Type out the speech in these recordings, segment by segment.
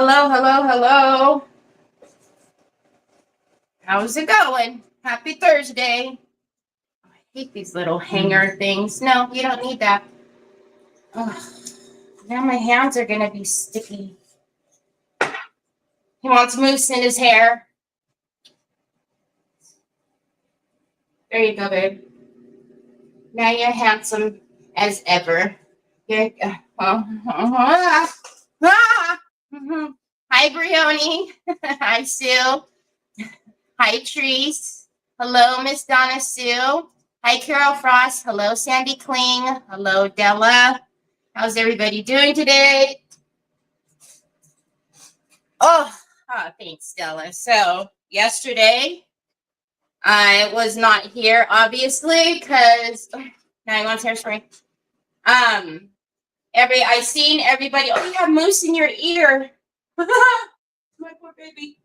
Hello, hello, hello. How's it going? Happy Thursday. I hate these little hanger things. No, you don't need that. Ugh. Now my hands are going to be sticky. He wants mousse in his hair. There you go, babe. Now you're handsome as ever. Hi, Brioni. Hi, Sue. Hi, Treese. Hello, Miss Donna Sue. Hi, Carol Frost. Hello, Sandy Kling. Hello, Della. How's everybody doing today? Oh, thanks, Stella. So yesterday I was not here, obviously, because now I want hairspray. I seen everybody. Oh, you have mousse in your ear. My poor baby.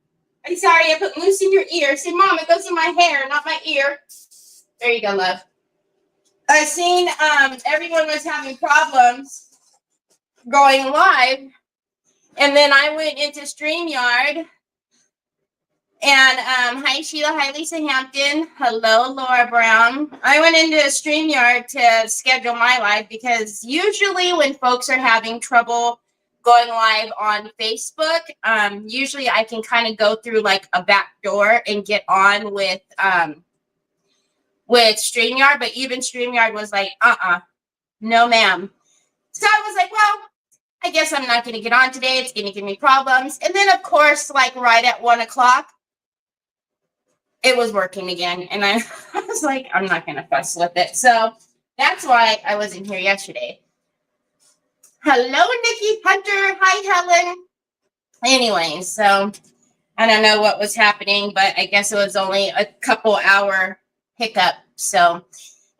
I'm sorry, I put mousse in your ear. Say, Mom, it goes in my hair, not my ear. There you go, love. I seen everyone was having problems going live. And then I went into StreamYard. And hi, Sheila. Hi, Lisa Hampton. Hello, Laura Brown. I went into StreamYard to schedule my live because usually when folks are having trouble going live on Facebook, usually I can kind of go through like a back door and get on with StreamYard. But even StreamYard was like, no, ma'am. So I was like, well, I guess I'm not going to get on today. It's going to give me problems. And then, of course, like right at 1 o'clock, it was working again. And I was like, I'm not going to fuss with it. So that's why I wasn't here yesterday. Hello, Nikki Hunter. Hi, Helen. Anyway, so I don't know what was happening, but I guess it was only a couple hour hiccup. So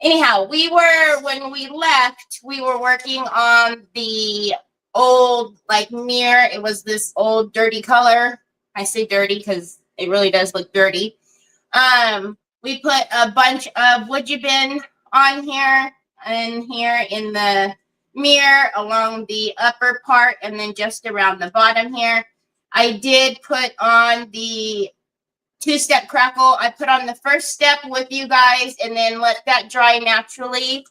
anyhow, when we left, we were working on the old like mirror. It was this old dirty color. I say dirty because it really does look dirty. We put a bunch of wood bin on here and here in the mirror along the upper part and then just around the bottom here. I did put on the 2-step crackle. I put on the first step with you guys and then let that dry naturally.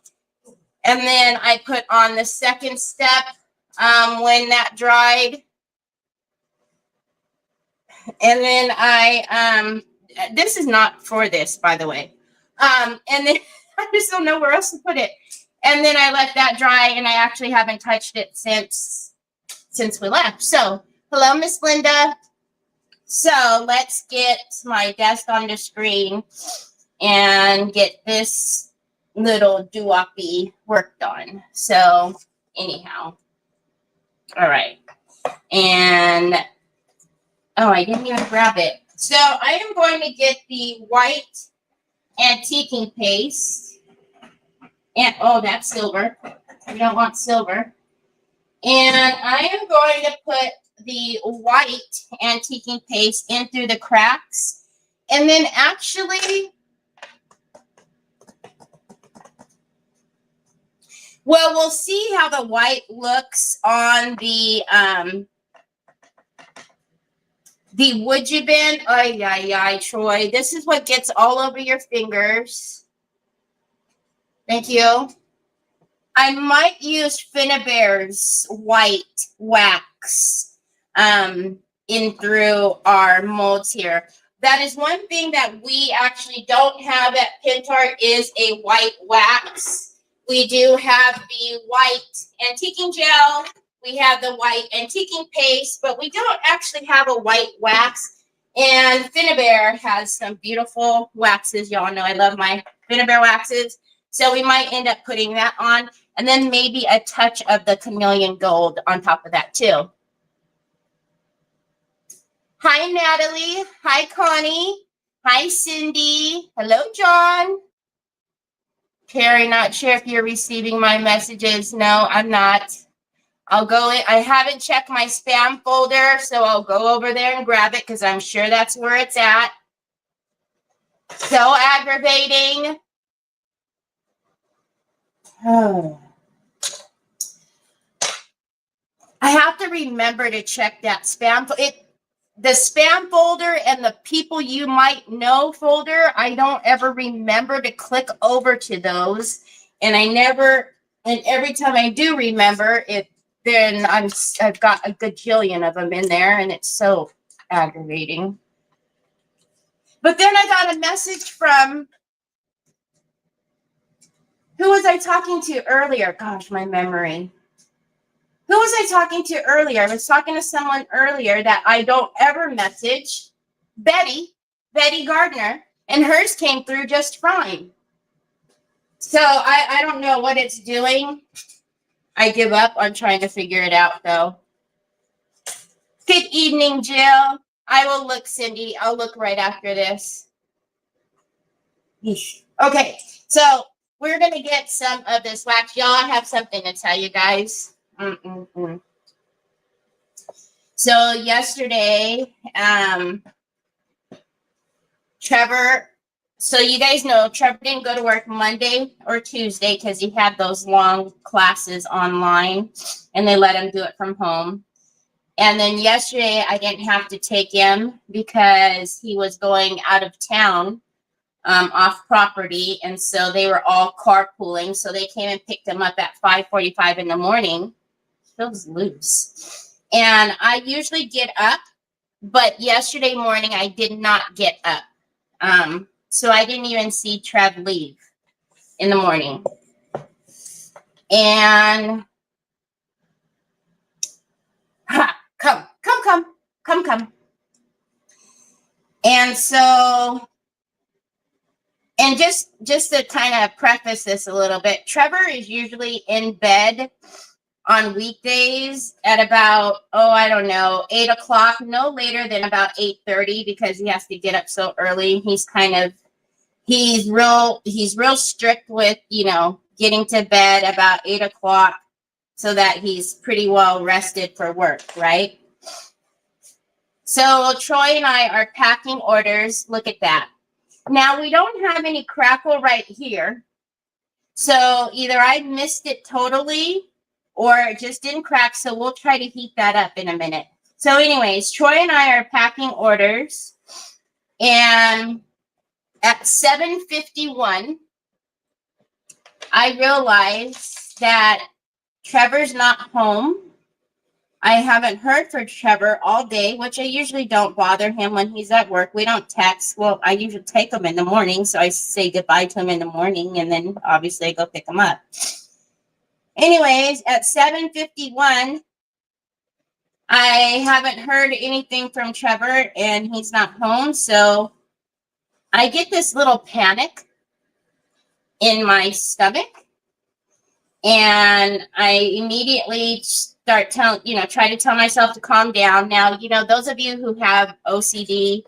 And then I put on the second step when that dried. And then this is not for this, by the way. And then I just don't know where else to put it. And then I let that dry, and I actually haven't touched it since we left. So, hello, Miss Linda. So let's get my desk on the screen and get this little doo-woppy worked on. So anyhow, all right. And I didn't even grab it. So I am going to get the white antiquing paste. And that's silver. We don't want silver. And I am going to put the white antiquing paste in through the cracks. And then actually, well, we'll see how the white looks on the wood bin. Ay, Troy. This is what gets all over your fingers. Thank you. I might use Finnabare's white wax in through our molds here. That is one thing that we actually don't have at Pentart is a white wax. We do have the white antiquing gel. We have the white antiquing paste, but we don't actually have a white wax. And Finnabare has some beautiful waxes. Y'all know I love my Finnabare waxes. So we might end up putting that on. And then maybe a touch of the chameleon gold on top of that too. Hi, Natalie. Hi, Connie. Hi, Cindy. Hello, John. Carrie, not sure if you're receiving my messages. No, I'm not. I'll go in. I haven't checked my spam folder, so I'll go over there and grab it because I'm sure that's where it's at. So aggravating. Oh. I have to remember to check that spam. The spam folder and the people you might know folder, I don't ever remember to click over to those. And every time I do remember it, then I've got a gajillion of them in there, and it's so aggravating. But then I got a message from, who was I talking to earlier? Gosh, my memory. Who was I talking to earlier? I was talking to someone earlier that I don't ever message. Betty Gardner, and hers came through just fine. So I don't know what it's doing. I give up on trying to figure it out, though. Good evening, Jill. I will look, Cindy. I'll look right after this. Yeesh. Okay, so we're going to get some of this wax. Y'all, I have something to tell you guys. So yesterday, Trevor, so you guys know Trevor didn't go to work Monday or Tuesday because he had those long classes online and they let him do it from home. And then yesterday I didn't have to take him because he was going out of town, off property. And so they were all carpooling. So they came and picked him up at 5:45 in the morning. Feels loose. And I usually get up, but yesterday morning I did not get up. So I didn't even see Trev leave in the morning. And come. And so, and just to kind of preface this a little bit, Trevor is usually in bed on weekdays at about, I don't know, 8 o'clock, no later than about 8:30 because he has to get up so early. He's real strict with, getting to bed about 8 o'clock so that he's pretty well rested for work, right? So Troy and I are packing orders. Look at that. Now we don't have any crackle right here. So either I missed it totally or it just didn't crack. So we'll try to heat that up in a minute. So anyways, Troy and I are packing orders. And at 7:51, I realized that Trevor's not home. I haven't heard from Trevor all day, which I usually don't bother him when he's at work. We don't text. Well, I usually take him in the morning, so I say goodbye to him in the morning, and then obviously I go pick him up. Anyways, at 7:51, I haven't heard anything from Trevor, and he's not home, so I get this little panic in my stomach, and I immediately start try to tell myself to calm down. Now, those of you who have OCD,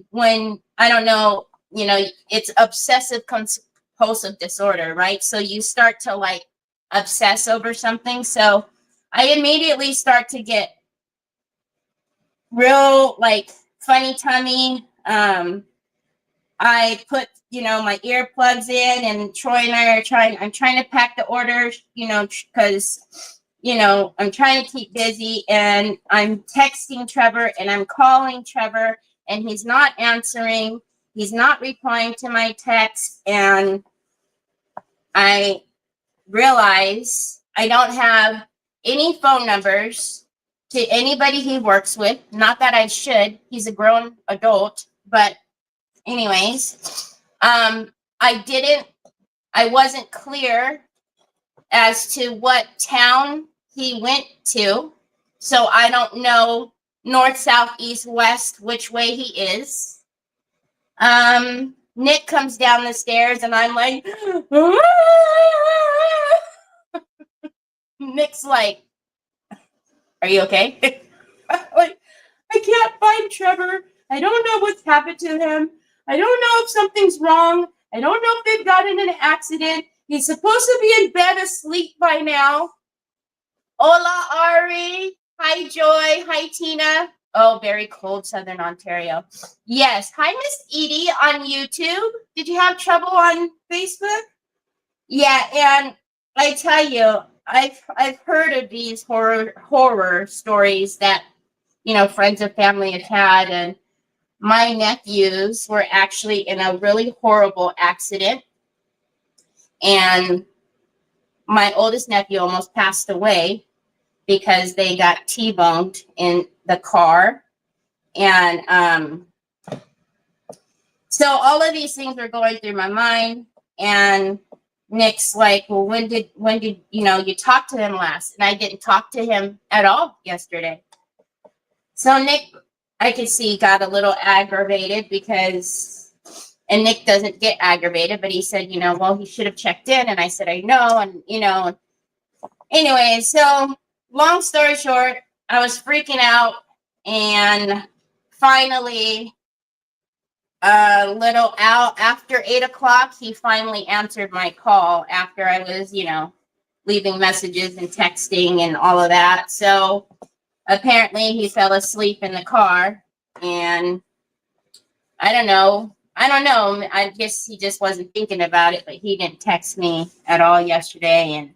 when, I don't know, it's obsessive compulsive disorder, right? So you start to obsess over something. So I immediately start to get real funny tummy. I put, my earplugs in, and Troy and I I'm trying to pack the orders, because, I'm trying to keep busy, and I'm texting Trevor and I'm calling Trevor and he's not answering. He's not replying to my text. And I realize I don't have any phone numbers to anybody he works with. Not that I should. He's a grown adult, but anyways, I wasn't clear as to what town he went to. So I don't know north, south, east, west, which way he is. Nick comes down the stairs and I'm like, Nick's like, are you okay? I can't find Trevor. I don't know what's happened to him. I don't know if something's wrong. I don't know if they've gotten in an accident. He's supposed to be in bed asleep by now. Hola, Ari. Hi, Joy. Hi, Tina. Oh, very cold Southern Ontario. Yes. Hi, Miss Edie on YouTube. Did you have trouble on Facebook? Yeah, and I tell you, I've heard of these horror stories that, you know, friends and family have had, and my nephews were actually in a really horrible accident, and my oldest nephew almost passed away because they got T-boned in the car. And so all of these things were going through my mind, and Nick's like, well, when did you know, you talk to him last? And I didn't talk to him at all yesterday. So Nick, I could see, got a little aggravated because, and Nick doesn't get aggravated, but he said, you know, well, he should have checked in. And I said, I know. And, you know, anyway, so long story short, I was freaking out, and finally, a little out after 8 o'clock, he finally answered my call after I was, you know, leaving messages and texting and all of that. So apparently he fell asleep in the car, and I don't know. I guess he just wasn't thinking about it, but he didn't text me at all yesterday. And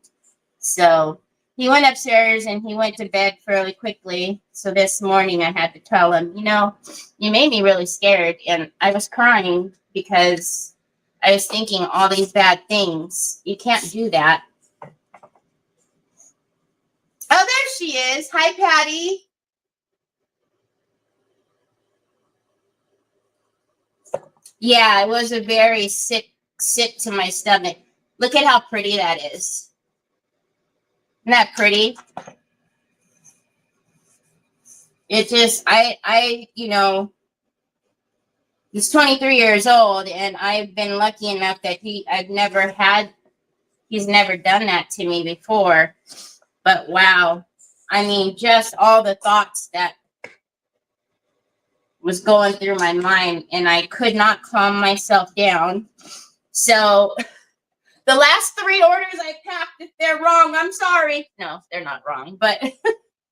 so he went upstairs and he went to bed fairly quickly. So this morning I had to tell him, you know, you made me really scared. And I was crying because I was thinking all these bad things. You can't do that. Oh, there she is. Hi, Patty. Yeah, it was a very sick to my stomach. Look at how pretty that is. Isn't that pretty? It just, you know, he's 23 years old, and I've been lucky enough that he's never done that to me before. But wow, I mean, just all the thoughts that was going through my mind, and I could not calm myself down. So the last 3 orders I packed, if they're wrong, I'm sorry. No, they're not wrong, but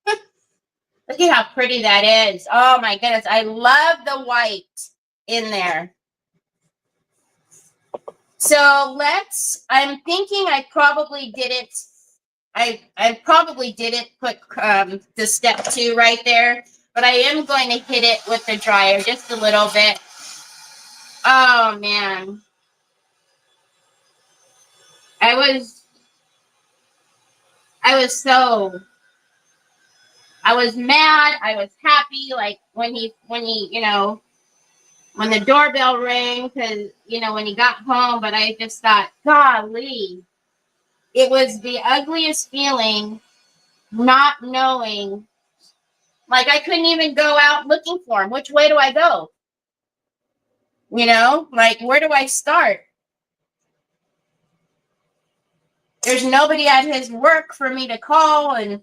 look at how pretty that is. Oh my goodness. I love the white in there. So I'm thinking I probably didn't put the step 2 right there, but I am going to hit it with the dryer just a little bit. Oh man. I was mad. I was happy. Like when he, you know, when the doorbell rang, because, you know, when he got home, but I just thought, golly, it was the ugliest feeling, not knowing, like I couldn't even go out looking for him. Which way do I go? You know, like, where do I start? There's nobody at his work for me to call, and,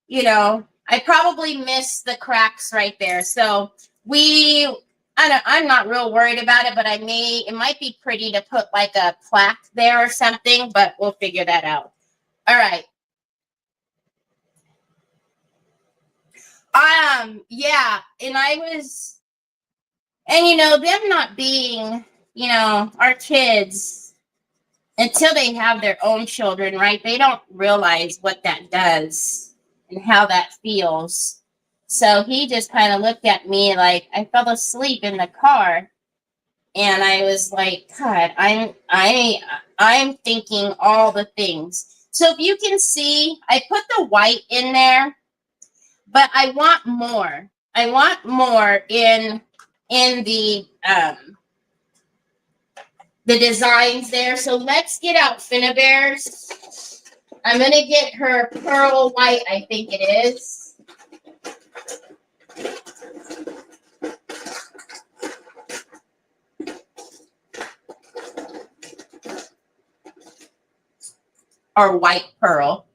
you know, I probably missed the cracks right there. So I'm not real worried about it, but it might be pretty to put like a plaque there or something, but we'll figure that out. All right. Yeah, and you know, them not being, you know, our kids, until they have their own children, right? They don't realize what that does and how that feels. So he just kind of looked at me like I fell asleep in the car, and I was like, God, I'm thinking all the things. So if you can see, I put the white in there, but I want more. I want more in the designs there. So let's get out Finnabare's. I'm going to get her pearl white, I think it is. Or white pearl.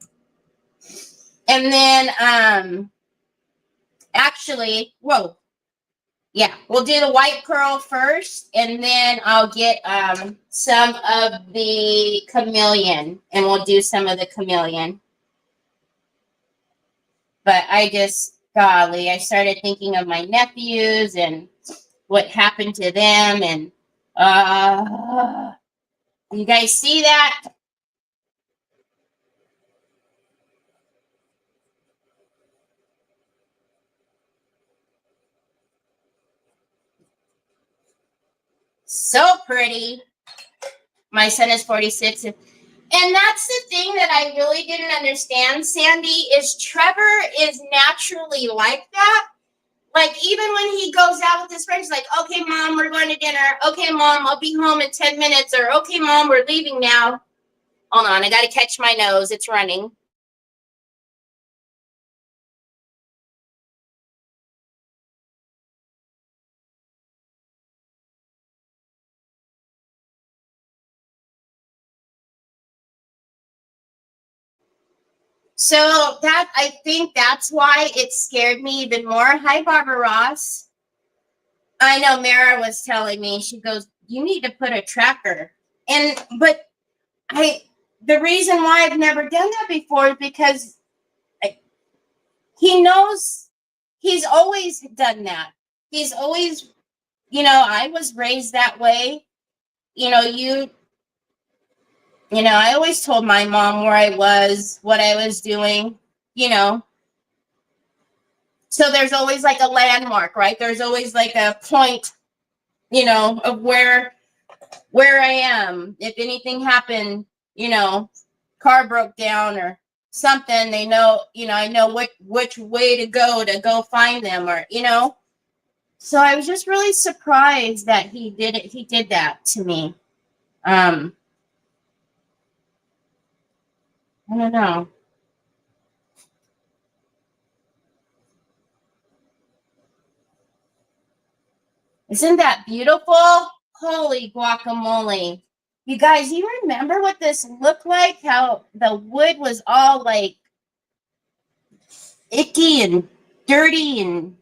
And then, actually, whoa. Yeah, we'll do the white pearl first, and then I'll get some of the chameleon, and we'll do some of the chameleon. But golly, I started thinking of my nephews and what happened to them, and you guys see that? So pretty. My son is 46. And that's the thing that I really didn't understand, Sandy, is Trevor is naturally like that. Like, even when he goes out with his friends, like, okay, Mom, we're going to dinner. Okay, Mom, I'll be home in 10 minutes. Or, okay, Mom, we're leaving now. Hold on, I got to catch my nose. It's running. So that, I think that's why it scared me even more. Hi, Barbara Ross. I know Mara was telling me, she goes, you need to put a tracker. But the reason why I've never done that before is because he knows, he's always done that. He's always, I was raised that way. I always told my mom where I was, what I was doing, So there's always like a landmark, right? There's always like a point, of where I am. If anything happened, car broke down or something, they know, I know which way to go find them, or, So I was just really surprised that he did it. He did that to me. I don't know. Isn't that beautiful? Holy guacamole. You guys, you remember what this looked like? How the wood was all like icky and dirty, and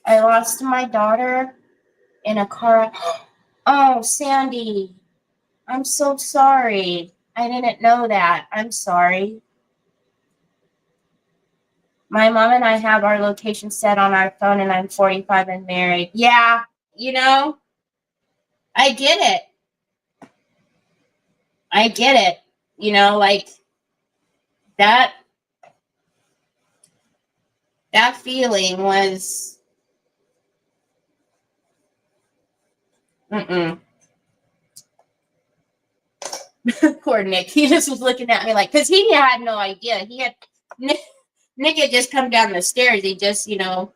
I lost my daughter in a car. Oh, Sandy, I'm so sorry. I didn't know that. I'm sorry. My mom and I have our location set on our phone, and I'm 45 and married. Yeah, I get it. I get it. Like that feeling was, poor Nick. He just was looking at me like, because he had no idea. Nick had just come down the stairs. He just, because,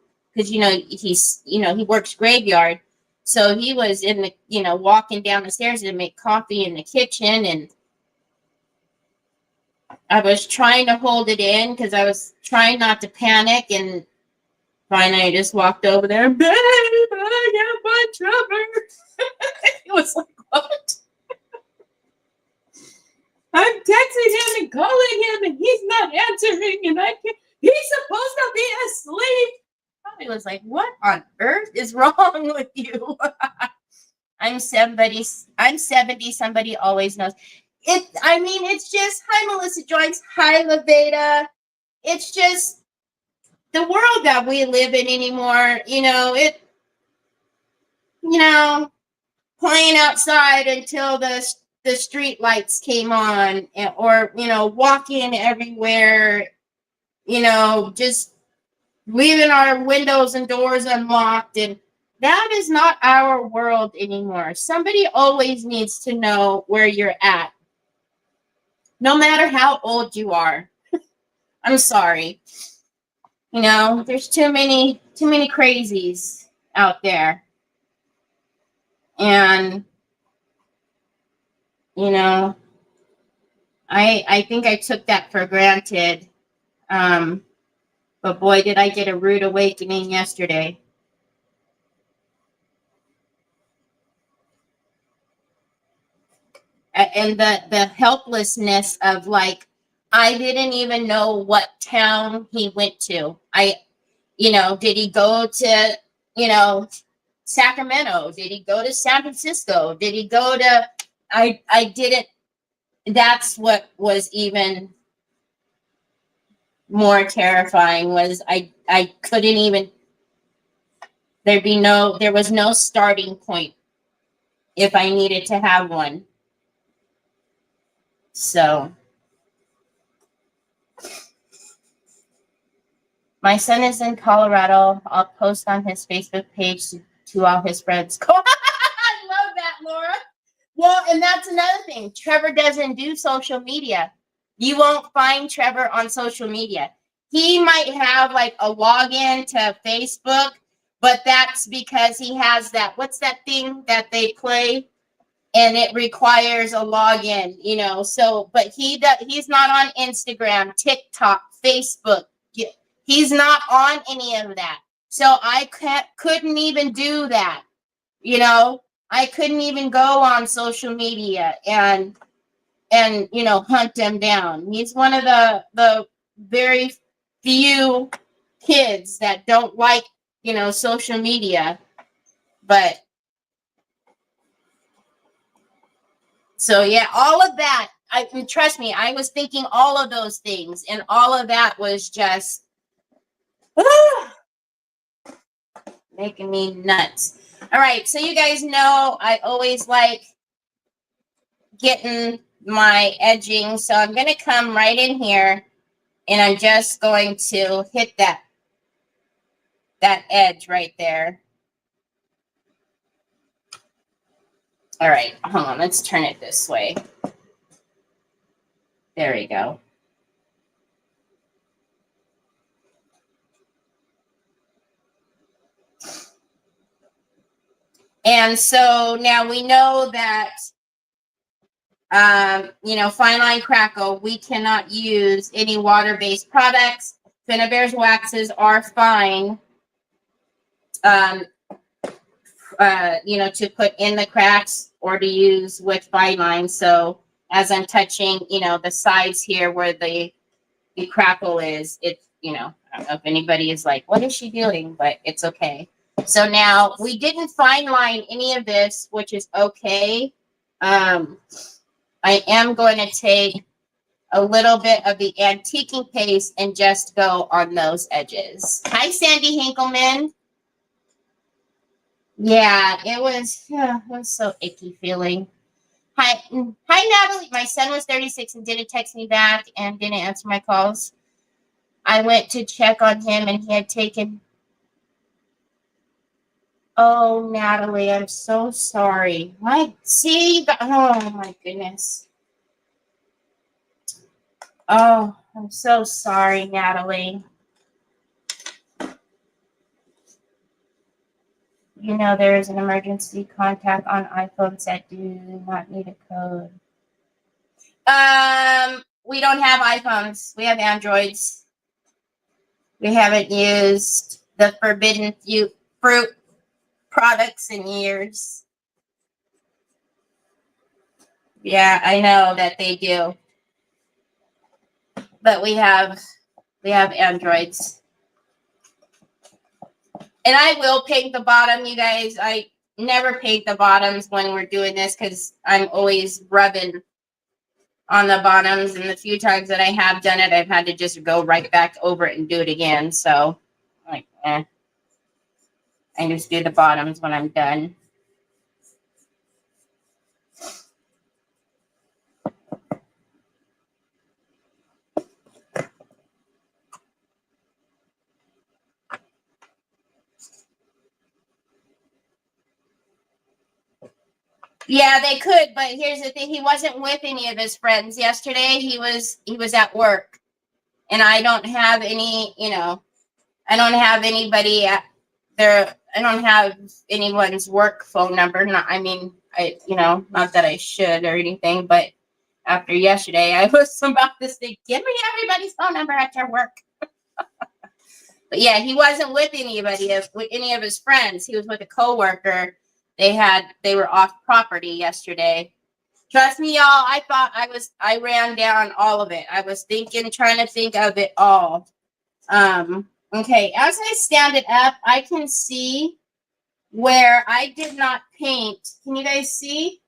he's, he works graveyard. So he was in the, walking down the stairs to make coffee in the kitchen. And I was trying to hold it in because I was trying not to panic. And finally, I just walked over there. Babe, I got my Trevor. It was like, what? I'm texting him and calling him, and he's not answering, and he's supposed to be asleep. I was like, what on earth is wrong with you? I'm 70. Somebody always knows. It's just, hi, Melissa Joyce. Hi, Leveda. It's just the world that we live in anymore. Playing outside until the street lights came on, or, walking everywhere, just leaving our windows and doors unlocked. And that is not our world anymore. Somebody always needs to know where you're at, no matter how old you are. I'm sorry. There's too many crazies out there. And, I think I took that for granted. But boy, did I get a rude awakening yesterday. And the helplessness of, like, I didn't even know what town he went to. Did he go to, Sacramento? Did he go to San Francisco? Did he go to, I didn't, that's what was even more terrifying, was I couldn't even, there was no starting point if I needed to have one. So My son is in Colorado. I'll post on his Facebook page to all his friends. I love that, Laura. Well, and that's another thing. Trevor doesn't do social media. You won't find Trevor on social media. He might have like a login to Facebook, but that's because he has that, what's that thing that they play? And it requires a login, you know. So, but he's not on Instagram, TikTok, Facebook. He's not on any of that. So I couldn't even do that, you know. I couldn't even go on social media and you know, hunt him down. He's one of the very few kids that don't like, you know, social media. But so yeah, all of that, I trust me, I was thinking all of those things, and all of that was just making me nuts. All right, so you guys know I always like getting my edging, so I'm going to come right in here, and I'm just going to hit that edge right there. All right, hold on, let's turn it this way. There we go. And so now we know that, you know, fine line crackle, we cannot use any water-based products. Finnabare's waxes are fine, you know, to put in the cracks or to use with fine line. So as I'm touching, you know, the sides here where the crackle is, it's, you know, I don't know if anybody is like, what is she doing? But it's okay. So now we didn't fine line any of this, which is okay. I am going to take a little bit of the antiquing paste and just go on those edges. Hi, Sandy Hinkleman. Yeah, it was so icky feeling. Hi, Natalie. My son was 36 and didn't text me back and didn't answer my calls. I went to check on him and he had taken. Oh, Natalie, I'm so sorry. Oh my goodness. Oh, I'm so sorry, Natalie. You know, there is an emergency contact on iPhones that do not need a code. We don't have iPhones. We have Androids. We haven't used the forbidden fruit products in years. Yeah, I know that they do. But we have Androids. And I will paint the bottom, you guys. I never paint the bottoms when we're doing this because I'm always rubbing on the bottoms. And the few times that I have done it, I've had to just go right back over it and do it again. So, like, I just do the bottoms when I'm done. Yeah, they could, but here's the thing. He wasn't with any of his friends yesterday. He was at work. And I don't have any, you know, I don't have anybody at there. I don't have anyone's work phone number. You know, not that I should or anything, but after yesterday, I was about to say, give me everybody's phone number at your work. But yeah, he wasn't with with any of his friends. He was with a coworker. They were off property yesterday. Trust me, y'all. I ran down all of it. I was trying to think of it all. Okay, as I stand it up, I can see where I did not paint. Can you guys see?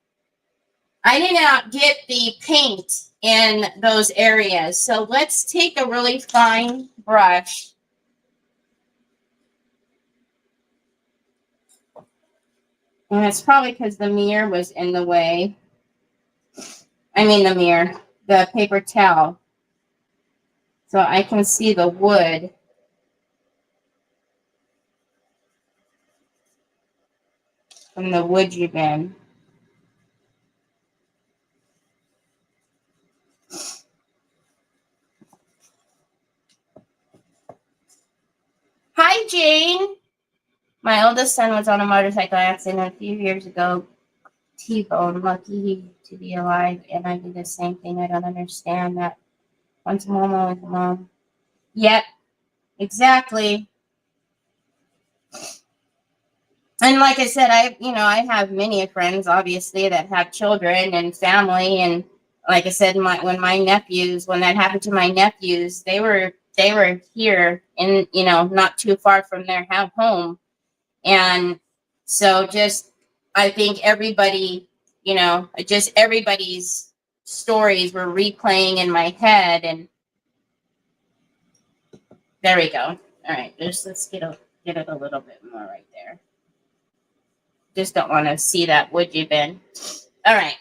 I did not get the paint in those areas. So let's take a really fine brush. And it's probably because the mirror was in the way. The paper towel. So I can see the wood. from the Would You bin. Hi, Jane. My oldest son was on a motorcycle accident a few years ago. T-bone. Lucky to be alive, and I do the same thing. I don't understand that. Once a mom, always a mom. Yep, exactly. And like I said, I have many friends, obviously, that have children and family. And like I said, when that happened to my nephews, they were here in, not too far from their home. And so I think everybody, just everybody's stories were replaying in my head. And there we go. All right, let's get it a little bit more right there. Just don't want to see that would you bin. All right.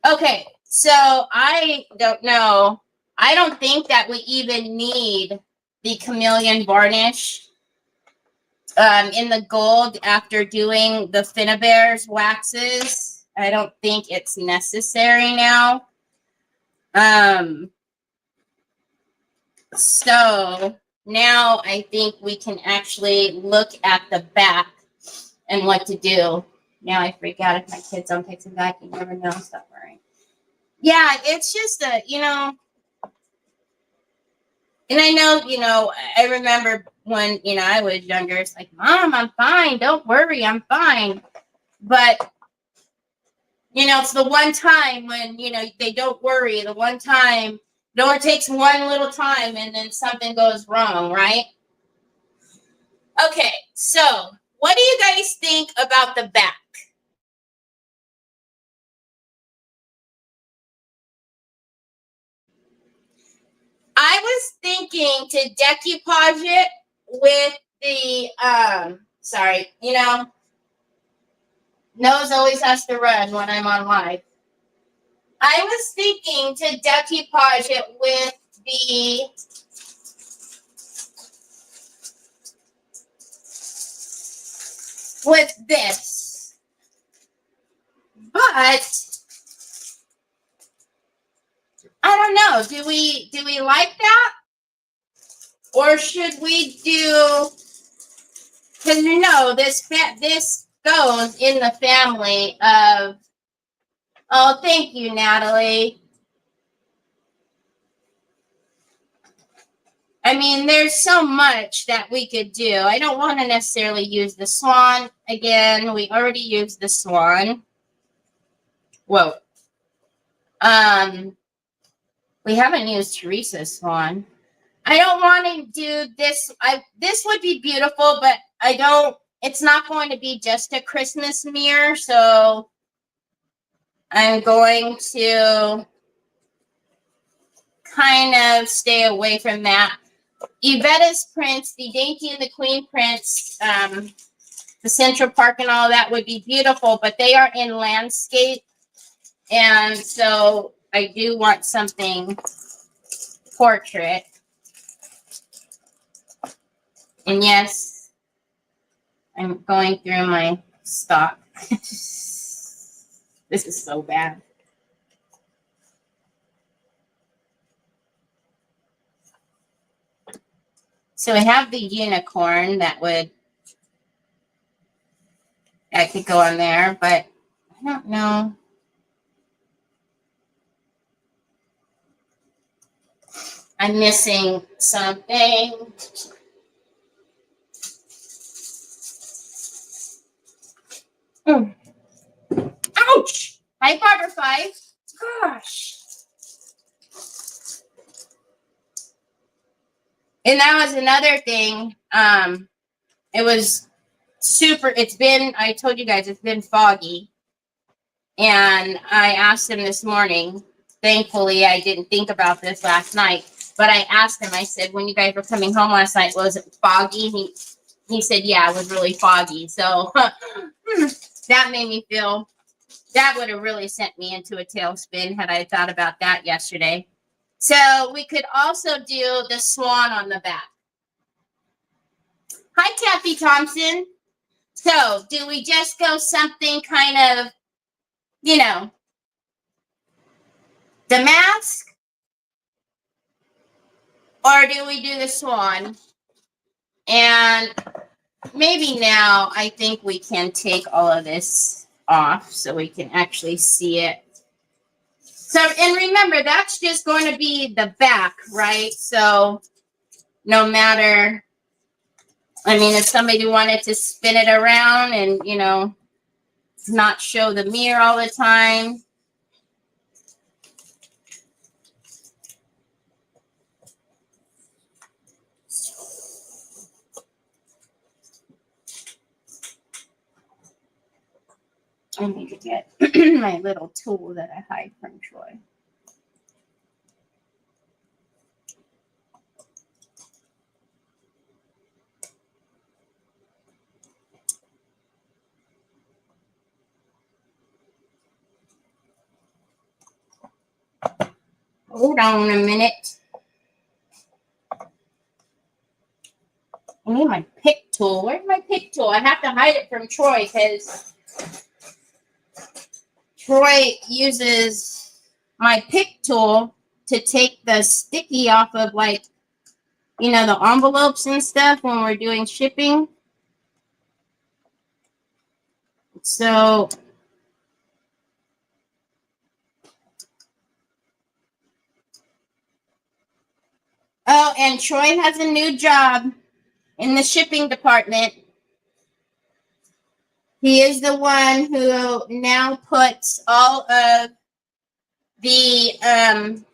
Okay, so I don't know. I don't think that we even need the chameleon varnish in the gold after doing the Finnabare's waxes. I don't think it's necessary now. So now I think we can actually look at the back and what to do. Now I freak out if my kids don't take some back. You never know. Stop worrying. Yeah, it's just and I know, I remember when, I was younger, it's like, Mom, I'm fine. Don't worry. I'm fine. But, it's the one time when, they don't worry. The one time, it only takes one little time and then something goes wrong, right? Okay, so what do you guys think about the back? I was thinking to decoupage it with the, nose always has to run when I'm on live. I was thinking to decoupage it with this. But I don't know. Do we like that? Or should we do, because this goes in the family of, oh, thank you, Natalie. I mean, there's so much that we could do. I don't want to necessarily use the swan again. We already used the swan. Whoa. We haven't used Teresa's swan. I don't want to do this. This would be beautiful, but it's not going to be just a Christmas mirror. So I'm going to kind of stay away from that. Yvette's prints, the Dainty and the Queen prints, the Central Park and all that would be beautiful, but they are in landscape. And so I do want something portrait. And yes, I'm going through my stock. This is so bad. So we have the unicorn that could go on there, but I don't know. I'm missing something. Ouch! Hi, Barbara 5. Gosh. And that was another thing. It was I told you guys, it's been foggy. And I asked him this morning. Thankfully, I didn't think about this last night. But I asked him, I said, when you guys were coming home last night, was it foggy? He said, yeah, it was really foggy. So that made me feel, that would have really sent me into a tailspin had I thought about that yesterday. So we could also do the swan on the back. Hi, Kathy Thompson. So do we just go something kind of, you know, damask? Or do we do the swan? And maybe now I think we can take all of this off so we can actually see it. So, and remember, that's just going to be the back, right? So no matter, I mean, if somebody wanted to spin it around and, you know, not show the mirror all the time. I need to get my little tool that I hide from Troy. Hold on a minute. I need my pick tool. Where's my pick tool? I have to hide it from Troy because Troy uses my pick tool to take the sticky off of, like, you know, the envelopes and stuff when we're doing shipping. So oh, and Troy has a new job in the shipping department. He is the one who now puts all of the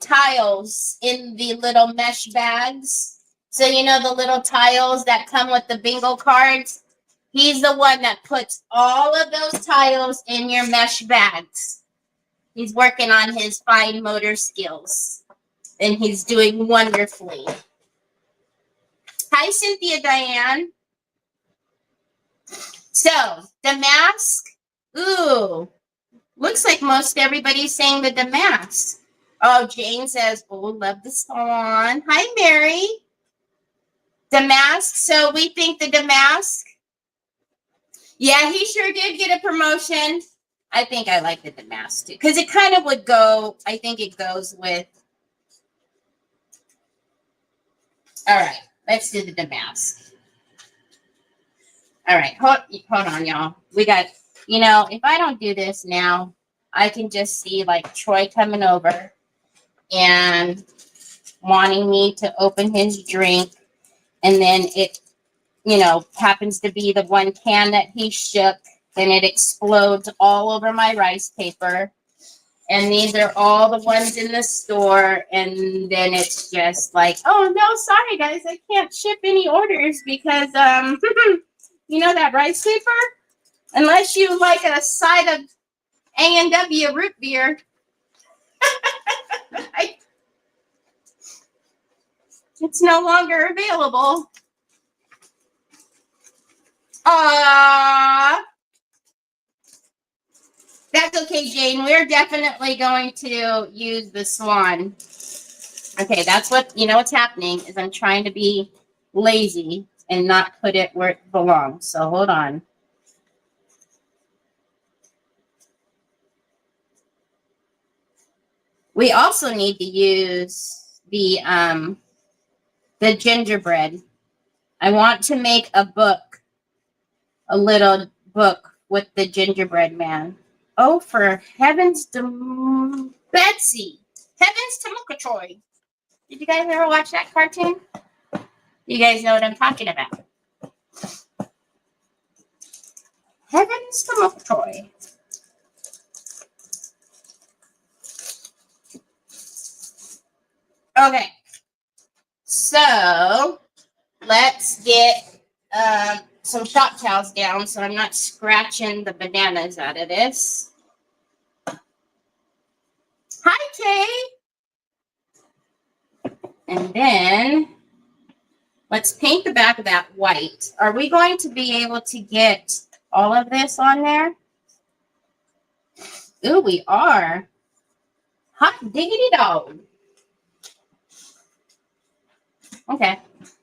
tiles in the little mesh bags. So, you know, the little tiles that come with the bingo cards. He's the one that puts all of those tiles in your mesh bags. He's working on his fine motor skills. And he's doing wonderfully. Hi, Cynthia Diane. So, the mask. Ooh. Looks like most everybody's saying the damask. Oh, Jane says, oh, love the swan. Hi, Mary. Damask. So we think the damask. Yeah, he sure did get a promotion. I think I like the damask too. Because it kind of would go, I think it goes with. All right, let's do the damask. All right, hold on, y'all. We got, you know, if I don't do this now, I can just see like Troy coming over and wanting me to open his drink. And then it, you know, happens to be the one can that he shook. Then it explodes all over my rice paper. And these are all the ones in the store. And then it's just like, oh, no, sorry, guys. I can't ship any orders because, you know, that rice paper? Unless you like a side of A&W root beer. It's no longer available. That's okay, Jane. We're definitely going to use the swan. Okay, that's what, you know what's happening is I'm trying to be lazy and not put it where it belongs. So hold on. We also need to use the gingerbread. I want to make a book, a little book with the gingerbread man. Oh, for heavens to Betsy. Heavens to Mukatoy. Did you guys ever watch that cartoon? You guys know what I'm talking about. Heavens to Mukatoy. Okay. So, let's get some shop towels down so I'm not scratching the bananas out of this. Hi, Kay. And then let's paint the back of that white. Are we going to be able to get all of this on there? Ooh, we are. Hot diggity dog. Okay,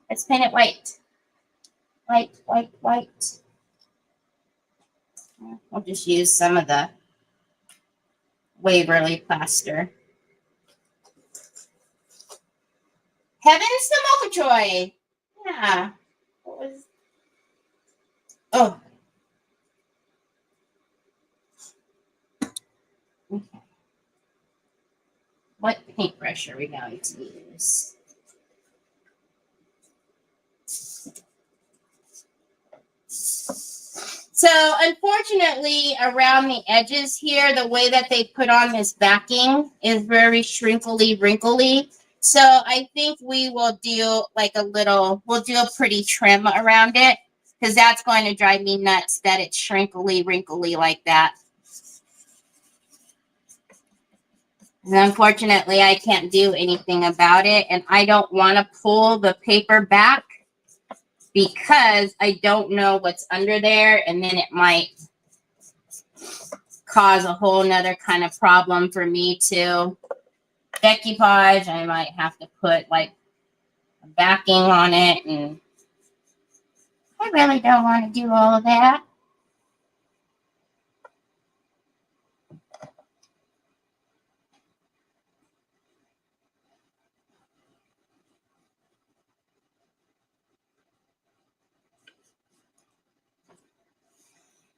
let's paint it white. White, white, white. I'll just use some of the Waverly plaster. Heavens to Mokachoy. Yeah. What was... Oh. Okay. What paintbrush are we going to use? So, unfortunately, around the edges here, the way that they put on this backing is very shrinkly, wrinkly. So, I think we will do like a little, we'll do a pretty trim around it because that's going to drive me nuts that it's shrinkly, wrinkly like that. And unfortunately, I can't do anything about it, and I don't want to pull the paper back because I don't know what's under there, and then it might cause a whole nother kind of problem for me to decoupage. I might have to put like a backing on it, and I really don't want to do all of that.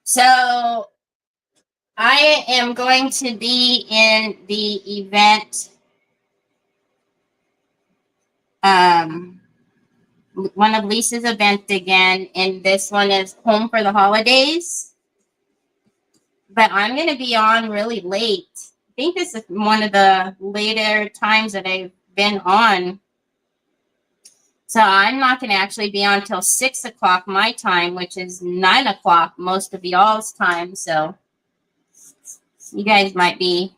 So I am going to be in the event, one of Lisa's events again, and this one is Home for the Holidays. But I'm going to be on really late. I think this is one of the later times that I've been on. So I'm not going to actually be on until 6 o'clock my time, which is 9 o'clock most of y'all's time. So you guys might be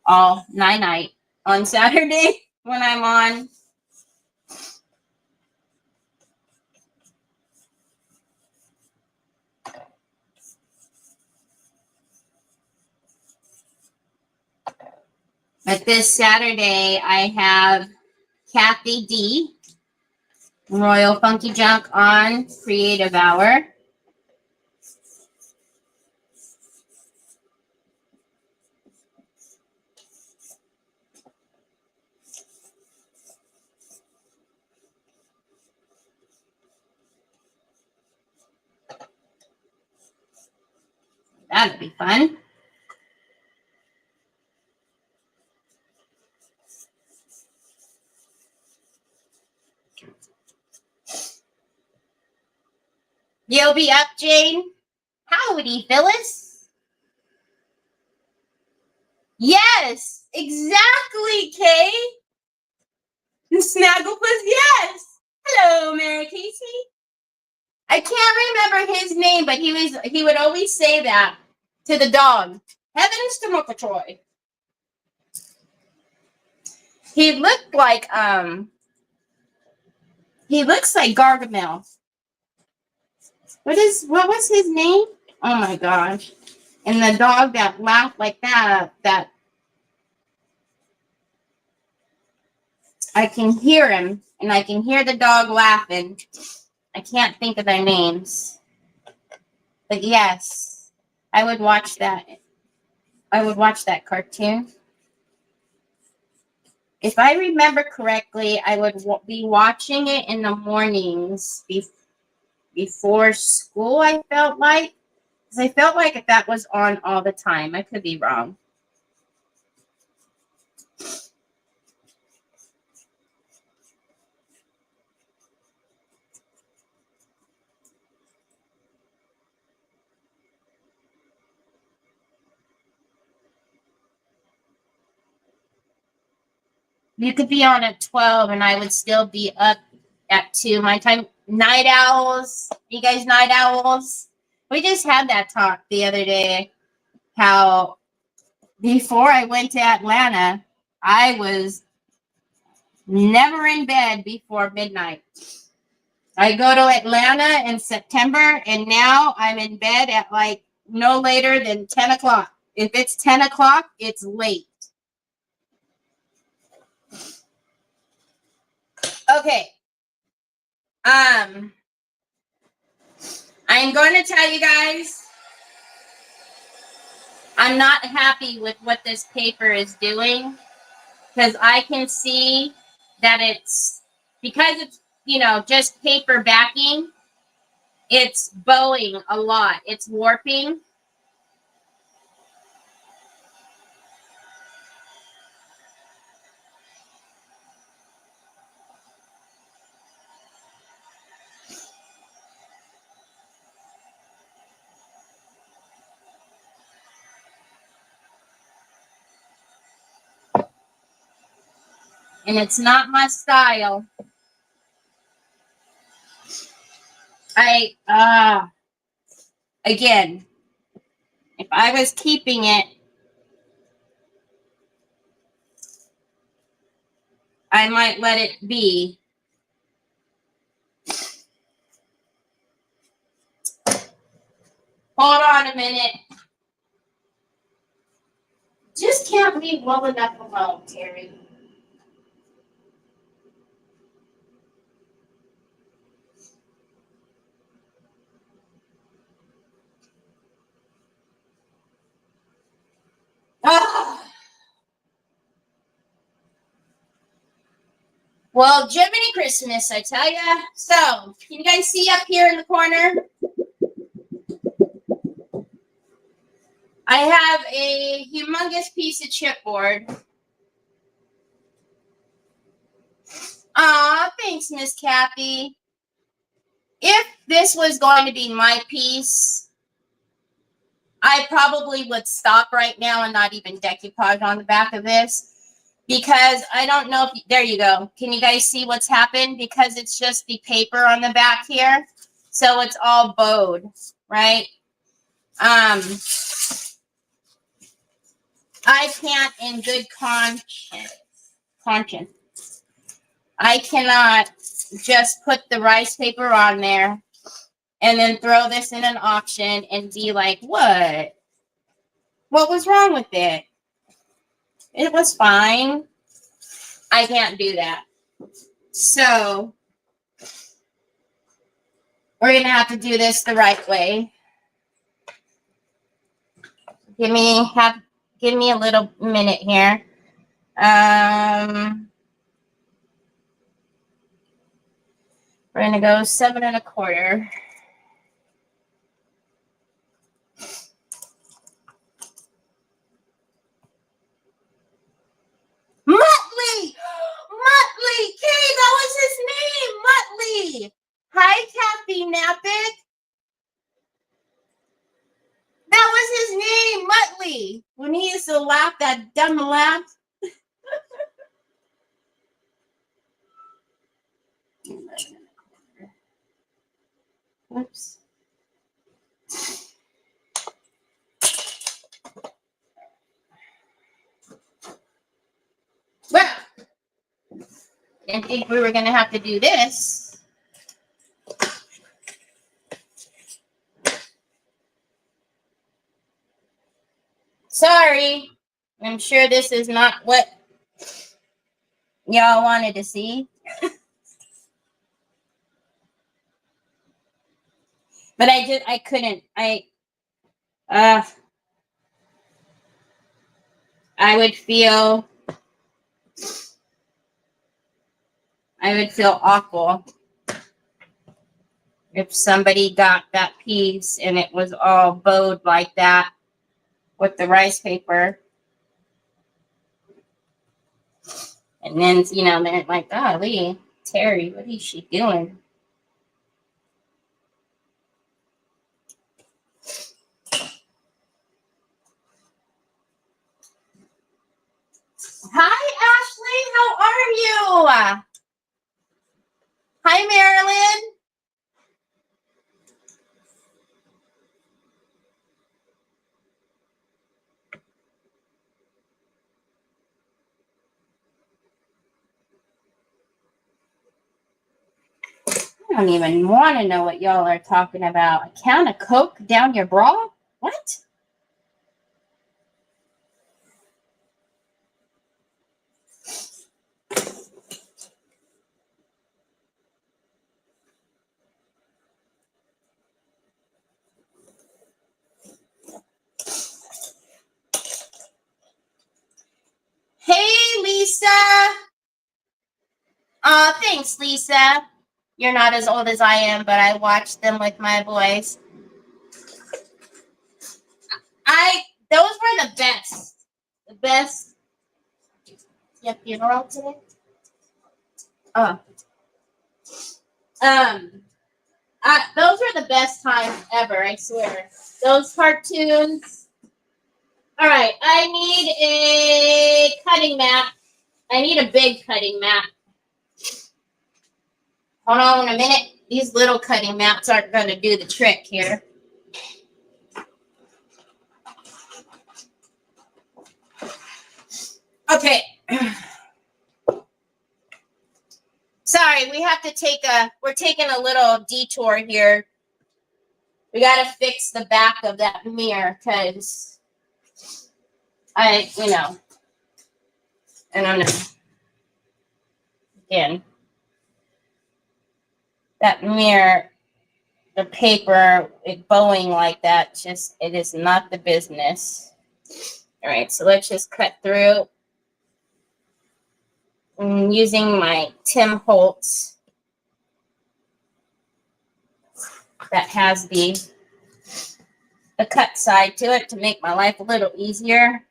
all night on Saturday when I'm on. But this Saturday, I have Kathy D, Royal Funky Junk on Creative Hour. That'll be fun. You'll be up, Jane? Howdy, Phyllis. Yes, exactly, Kay. Snagglepuss, yes. Hello, Mary Casey. I can't remember his name, but he would always say that to the dog. Heavens to Mokachoy. He looked like he looks like Gargamel. What was his name? Oh my gosh. And the dog that laughed like that I can hear him, and I can hear the dog laughing. I can't think of their names. But yes, I would watch that. I would watch that cartoon. If I remember correctly, I would be watching it in the mornings before school, I felt like. Because I felt like that was on all the time. I could be wrong. You could be on at 12 and I would still be up at 2 my time. Night owls. You guys night owls? We just had that talk the other day. How before I went to Atlanta, I was never in bed before midnight. I go to Atlanta in September, and now I'm in bed at like no later than 10 o'clock. If it's 10 o'clock, it's late. Okay. I'm going to tell you guys I'm not happy with what this paper is doing, because I can see that it's, because it's, you know, just paper backing, it's bowing a lot. It's warping. And it's not my style. Again, if I was keeping it, I might let it be. Hold on a minute. Just can't leave well enough alone, Terry. Ah. Well, Jiminy Christmas, I tell ya. So, can you guys see up here in the corner? I have a humongous piece of chipboard. Aw, thanks, Miss Kathy. If this was going to be my piece, I probably would stop right now and not even decoupage on the back of this. Because I don't know if, there you go. Can you guys see what's happened? Because it's just the paper on the back here. So it's all bowed, right? I can't in good conscience, I cannot just put the rice paper on there and then throw this in an auction and be like, what? What was wrong with it? It was fine. I can't do that. So we're going to have to do this the right way. Give me a little minute here. We're going to go 7 1/4. Muttley! Muttley! Kay, that was his name! Muttley! Hi, Kathy Napick. That was his name, Muttley. When he used to laugh that dumb laugh. Oops. Well, didn't think we were going to have to do this. Sorry. I'm sure this is not what y'all wanted to see. But I couldn't. I would feel awful if somebody got that piece and it was all bowed like that with the rice paper. And then, you know, they're like, golly, Terry, what is she doing? Hi, Ashley. How are you? Hi, Marilyn. I don't even want to know what y'all are talking about. A can of Coke down your bra? What? Lisa. Thanks, Lisa. You're not as old as I am, but I watched them with my boys. Those were the best. The best. You have funeral today? Oh. Those were the best times ever, I swear. Those cartoons. All right, I need a cutting mat. I need a big cutting mat. Hold on a minute. These little cutting mats aren't going to do the trick here. Okay. Sorry, we're taking a little detour here. We got to fix the back of that mirror because I don't know. Again, that mirror, the paper, it bowing like that, it is not the business. All right, so let's just cut through. I'm using my Tim Holtz that has the cut side to it to make my life a little easier.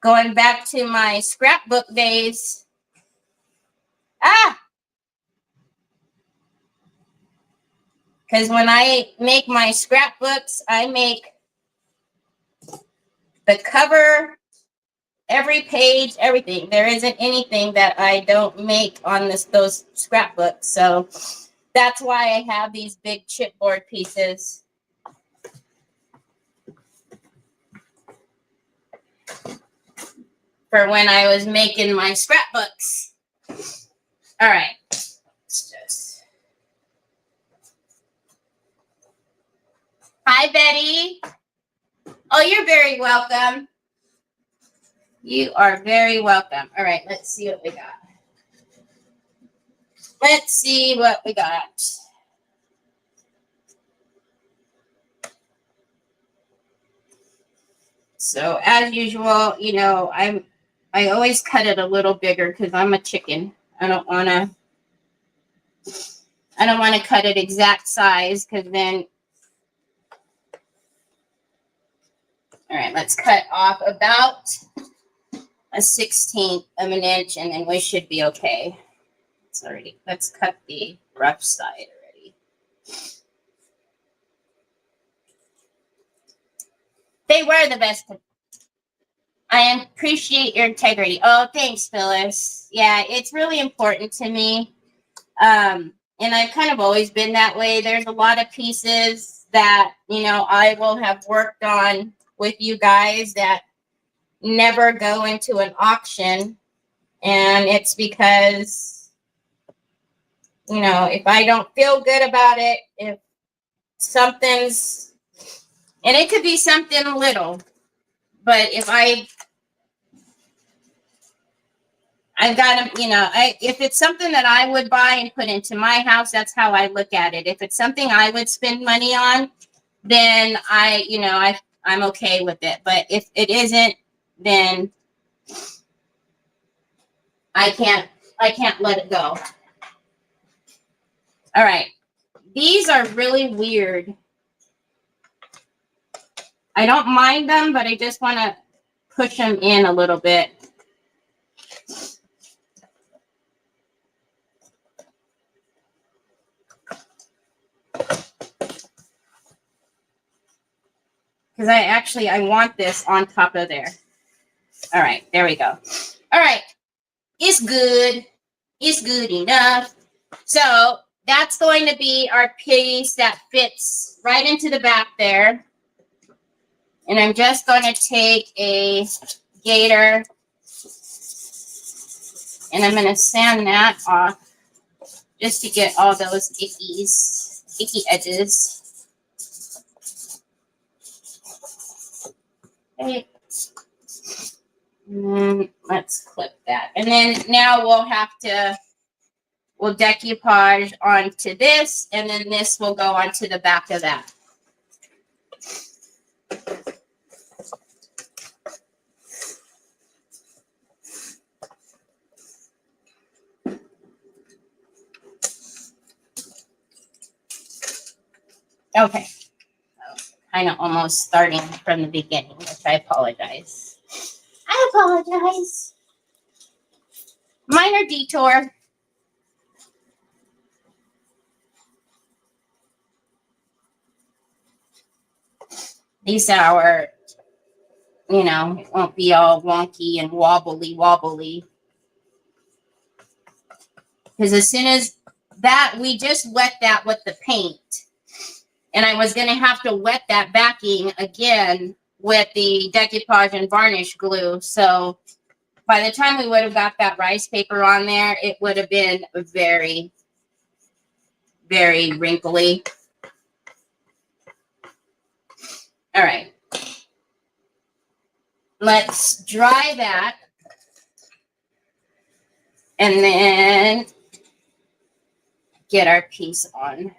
Going back to my scrapbook days. Because when I make my scrapbooks, I make the cover, every page, everything. There isn't anything that I don't make on those scrapbooks. So that's why I have these big chipboard pieces. For when I was making my scrapbooks. All right. Hi, Betty. Oh, you're very welcome. You are very welcome. All right, let's see what we got. Let's see what we got. So as usual, I always cut it a little bigger because I'm a chicken. I don't want to cut it exact size because then. All right, let's cut off about a 1/16 of an inch, and then we should be okay. Let's cut the rough side already. They were the best. I appreciate your integrity. Oh, thanks, Phyllis. Yeah, it's really important to me. And I've kind of always been that way. There's a lot of pieces that, I will have worked on with you guys that never go into an auction. And it's because, if I don't feel good about it, if something's, and it could be something little, but if I've got to, if it's something that I would buy and put into my house, that's how I look at it. If it's something I would spend money on, then I'm okay with it. But if it isn't, then I can't let it go. All right. These are really weird. I don't mind them, but I just want to push them in a little bit. Because I want this on top of there. All right, there we go. All right, it's good. It's good enough. So that's going to be our piece that fits right into the back there. And I'm just going to take a gator and I'm going to sand that off just to get all those icky edges. Okay. And then let's clip that. And then now we'll decoupage onto this, and then this will go onto the back of that. Okay. Kind of almost starting from the beginning, which I apologize. I apologize. Minor detour. These are, you know, it won't be all wonky and wobbly. Because as soon as that, we just wet that with the paint. And I was going to have to wet that backing again with the decoupage and varnish glue. So by the time we would have got that rice paper on there, it would have been very, very wrinkly. All right. Let's dry that. And then get our piece on.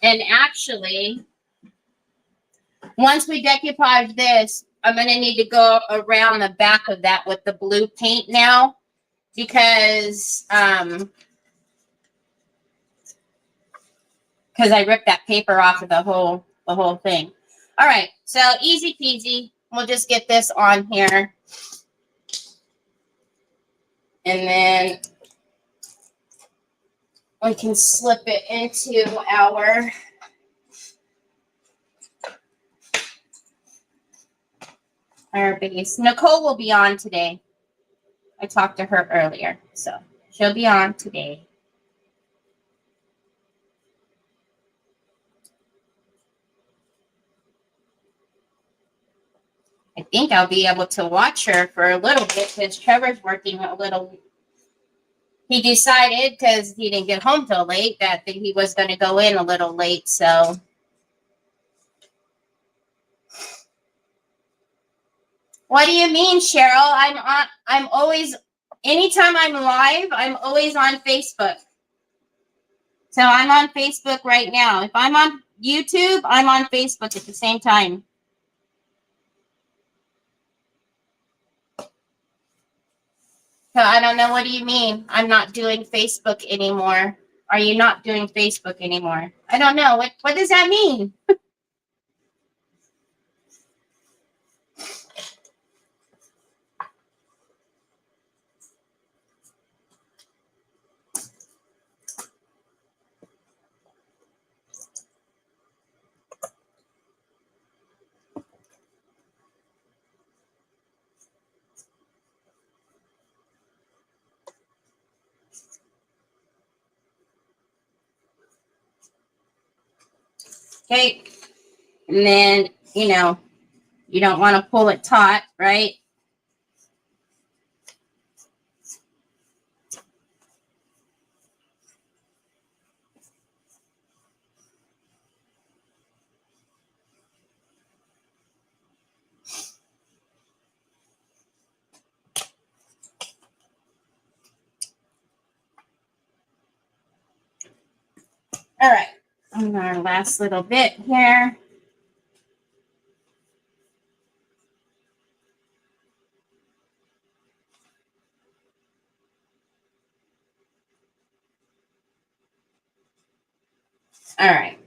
And actually, once we decoupage this, I'm going to need to go around the back of that with the blue paint now, because I ripped that paper off of the whole thing. All right, so easy peasy. We'll just get this on here. And then we can slip it into our base. Nicole will be on today. I talked to her earlier, so she'll be on today. I think I'll be able to watch her for a little bit because Trevor's working a little. He decided, because he didn't get home till late, that he was going to go in a little late, so. What do you mean, Cheryl? I'm always, anytime I'm live, I'm always on Facebook. So I'm on Facebook right now. If I'm on YouTube, I'm on Facebook at the same time. So I don't know, what do you mean? I'm not doing Facebook anymore. Are you not doing Facebook anymore? I don't know. What does that mean? Okay. And then, you know, you don't want to pull it taut, right? All right. And our last little bit here. All right.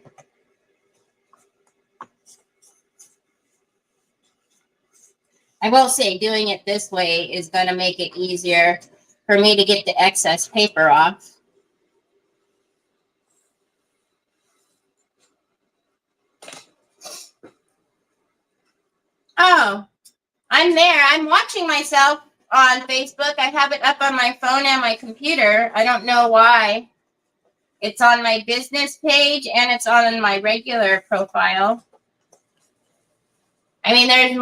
I will say doing it this way is going to make it easier for me to get the excess paper off. Oh, I'm there. I'm watching myself on Facebook. I have it up on my phone and my computer. I don't know why. It's on my business page and it's on my regular profile. I mean, there's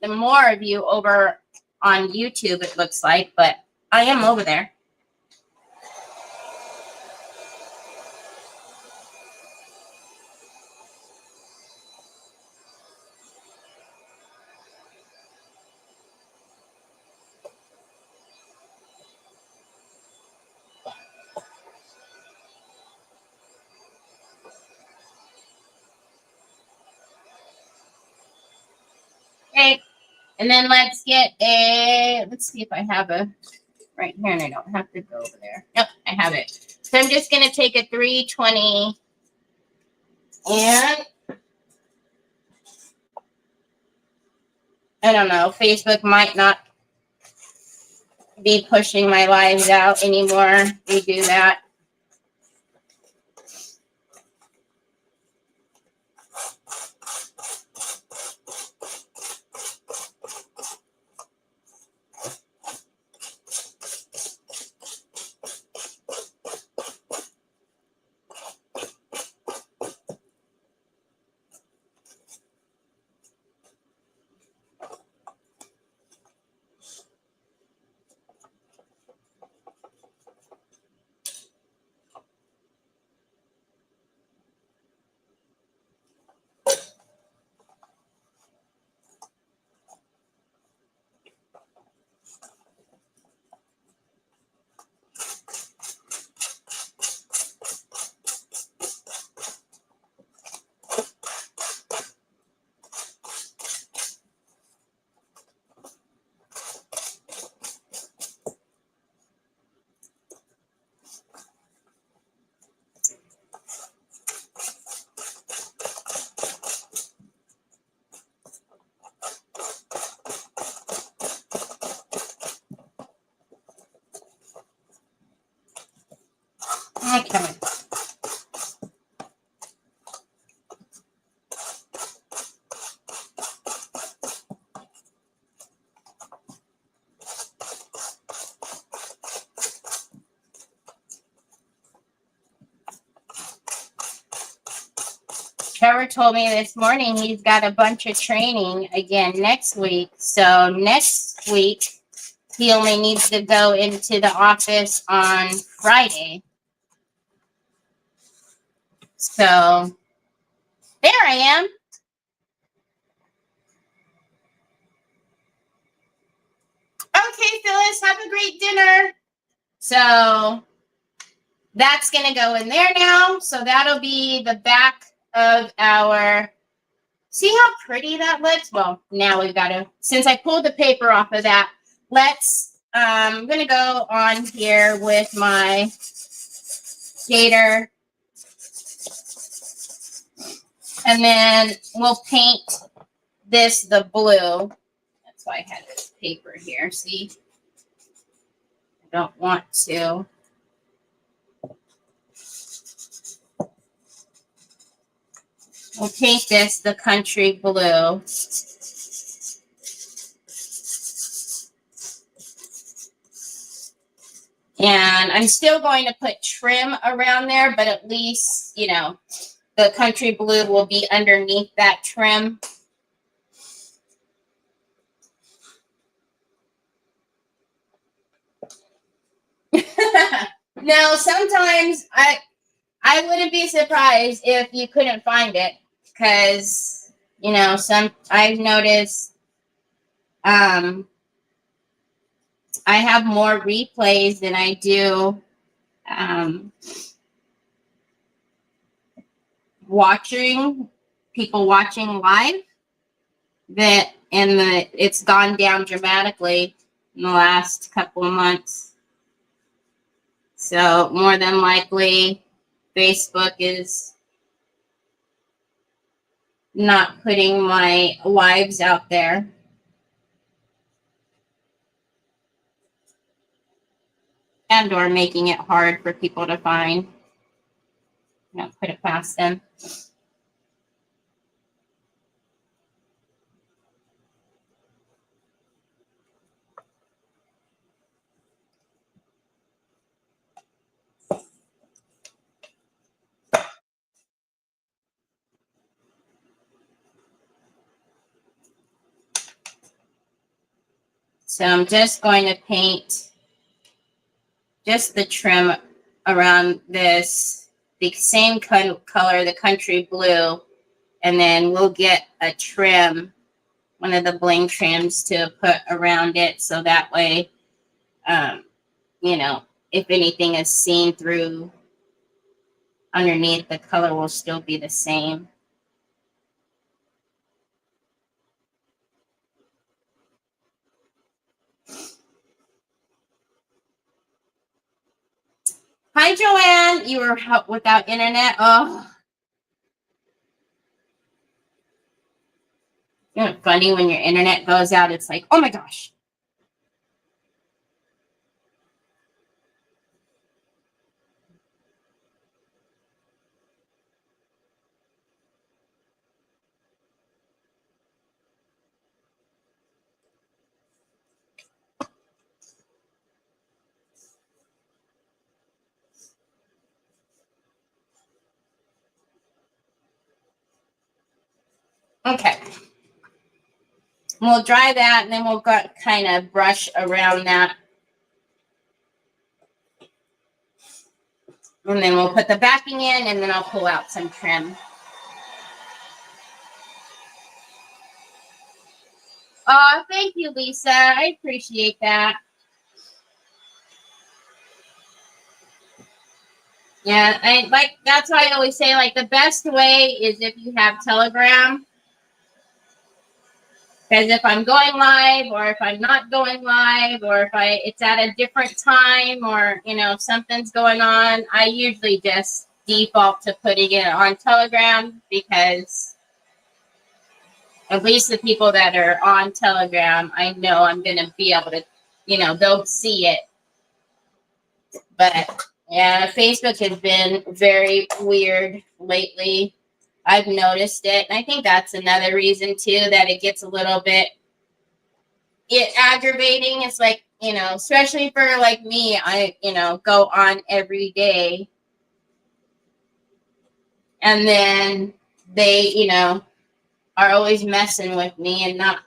the more of you over on YouTube, it looks like, but I am over there. Okay, and then let's see if I have a right here, and I don't have to go over there. Yep, I have it. So I'm just going to take a 320 and I don't know, Facebook might not be pushing my lives out anymore. We do that. Okay. Trevor told me this morning he's got a bunch of training again next week. So next week, he only needs to go into the office on Friday. So there I am. Okay, Phyllis, have a great dinner. So that's going to go in there now. So that'll be the back of our, see how pretty that looks? Well, now we've got to, since I pulled the paper off of that, I'm going to go on here with my gator. And then we'll paint this the blue. That's why I had this paper here. See? I don't want to. We'll paint this the country blue. And I'm still going to put trim around there, but at least, you know, the country blue will be underneath that trim. Now, sometimes I wouldn't be surprised if you couldn't find it, because, you know, I've noticed I have more replays than I do people watching live, it's gone down dramatically in the last couple of months. So more than likely, Facebook is not putting my lives out there. And or making it hard for people to find. Not put it past them. So I'm just going to paint just the trim around this, the same color, the country blue, and then we'll get a trim, one of the bling trims to put around it, so that way, you know, if anything is seen through underneath, the color will still be the same. Hi, Joanne. You were without internet. Oh. Isn't it funny when your internet goes out? It's like, oh my gosh. Okay. We'll dry that, and then we'll kind of brush around that. And then we'll put the backing in, and then I'll pull out some trim. Oh, thank you, Lisa. I appreciate that. Yeah, that's why I always say, like, the best way is if you have Telegram. Because if I'm going live, or if I'm not going live, or if it's at a different time, or, you know, if something's going on, I usually just default to putting it on Telegram, because at least the people that are on Telegram, I know I'm going to be able to, you know, they'll see it. But yeah, Facebook has been very weird lately. I've noticed it. And I think that's another reason too, that it gets a little bit aggravating. It's like, you know, especially for like me, I, you know, go on every day. And then they, you know, are always messing with me and not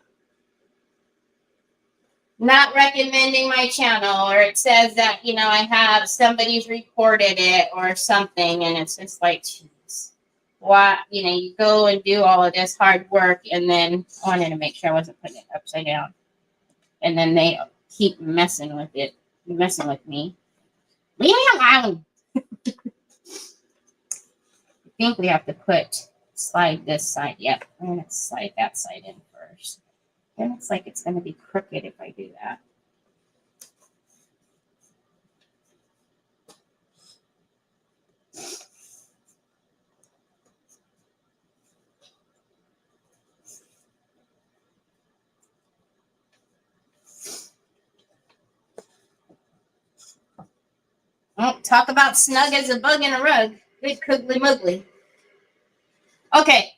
recommending my channel, or it says that, you know, I have somebody's reported it or something, and it's just like, geez, why, you know, you go and do all of this hard work, and then I wanted to make sure I wasn't putting it upside down, and then they keep messing with it, messing with me. Leave me alone. I think we have to slide this side. Yep, I'm going to slide that side in first. It looks like it's going to be crooked if I do that. Oh, talk about snug as a bug in a rug. Good cuddly muggly. Okay.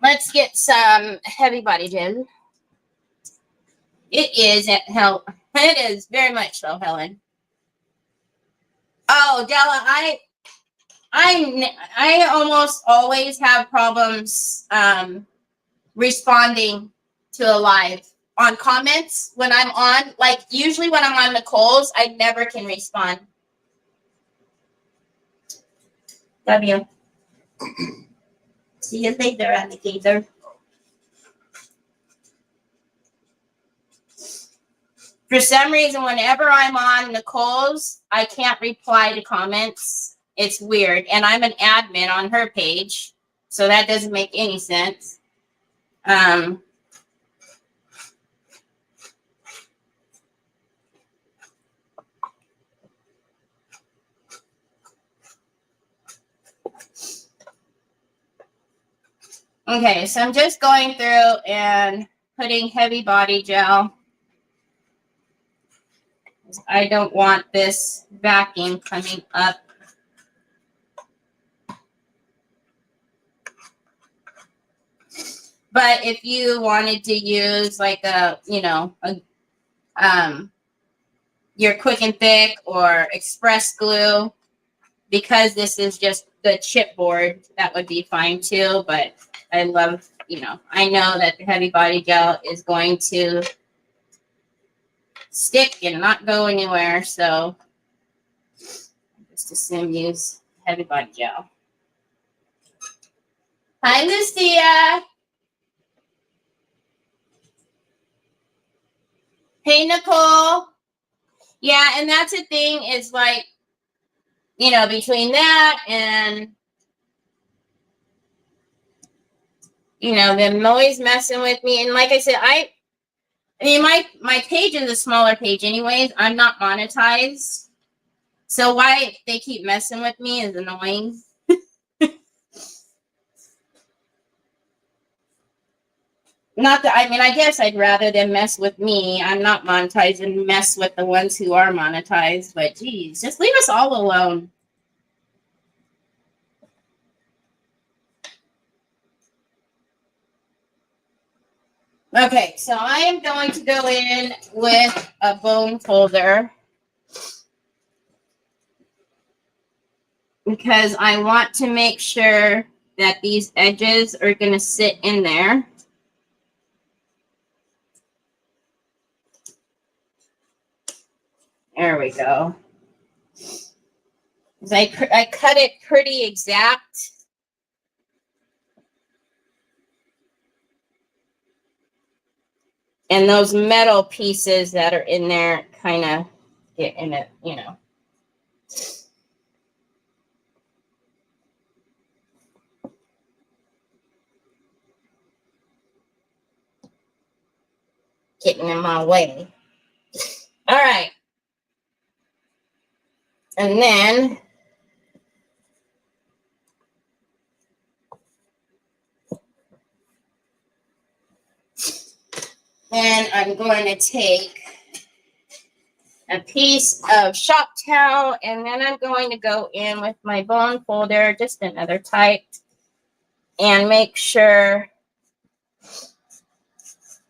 Let's get some heavy body gel. It is it is very much so, Helen. Oh, Della, I almost always have problems responding to a live on comments when I'm on. Like, usually when I'm on Nicole's, I never can respond. Love you. See you later, alligator. For some reason, whenever I'm on Nicole's, I can't reply to comments. It's weird. And I'm an admin on her page, so that doesn't make any sense. Okay, so I'm just going through and putting heavy body gel. I don't want this backing coming up. But if you wanted to use like your Quick and Thick or Express Glue, because this is just the chipboard, that would be fine too. But I love you know, I know that the heavy body gel is going to stick and not go anywhere. So just assume use heavy body gel. Hi, Lucia. Hey, Nicole. Yeah, and that's the thing is like, you know, between that and, you know, them always messing with me. And like I said, I mean, my page is a smaller page anyways. I'm not monetized. So why they keep messing with me is annoying. Not that, I mean, I guess I'd rather them mess with me. I'm not monetized and mess with the ones who are monetized. But geez, just leave us all alone. Okay, so I am going to go in with a bone folder because I want to make sure that these edges are going to sit in there. There we go. I cut it pretty exact. And those metal pieces that are in there kind of get in it, you know. Getting in my way. All right. And then I'm going to take a piece of shop towel, and then I'm going to go in with my bone folder, just another type, and make sure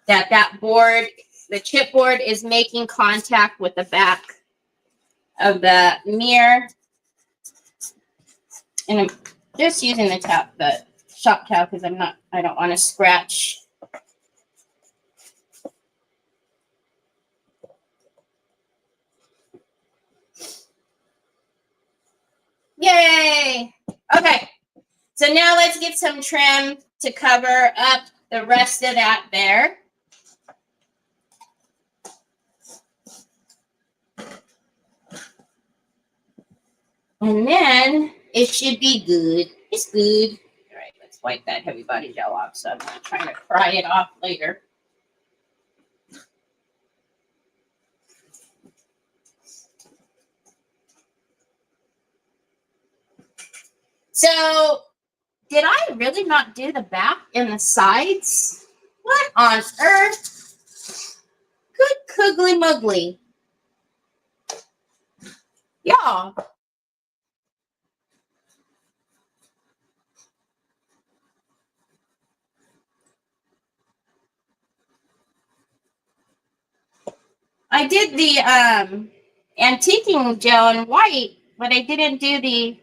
that that board, the chipboard, is making contact with the back of the mirror. And I'm just using the shop towel because I don't want to scratch. Yay! Okay, so now let's get some trim to cover up the rest of that there. And then it should be good. It's good. All right, let's wipe that heavy body gel off so I'm not trying to pry it off later. So, did I really not do the back and the sides? What on earth? Good coogly muggly. Yeah. I did the antiquing gel in white, but I didn't do the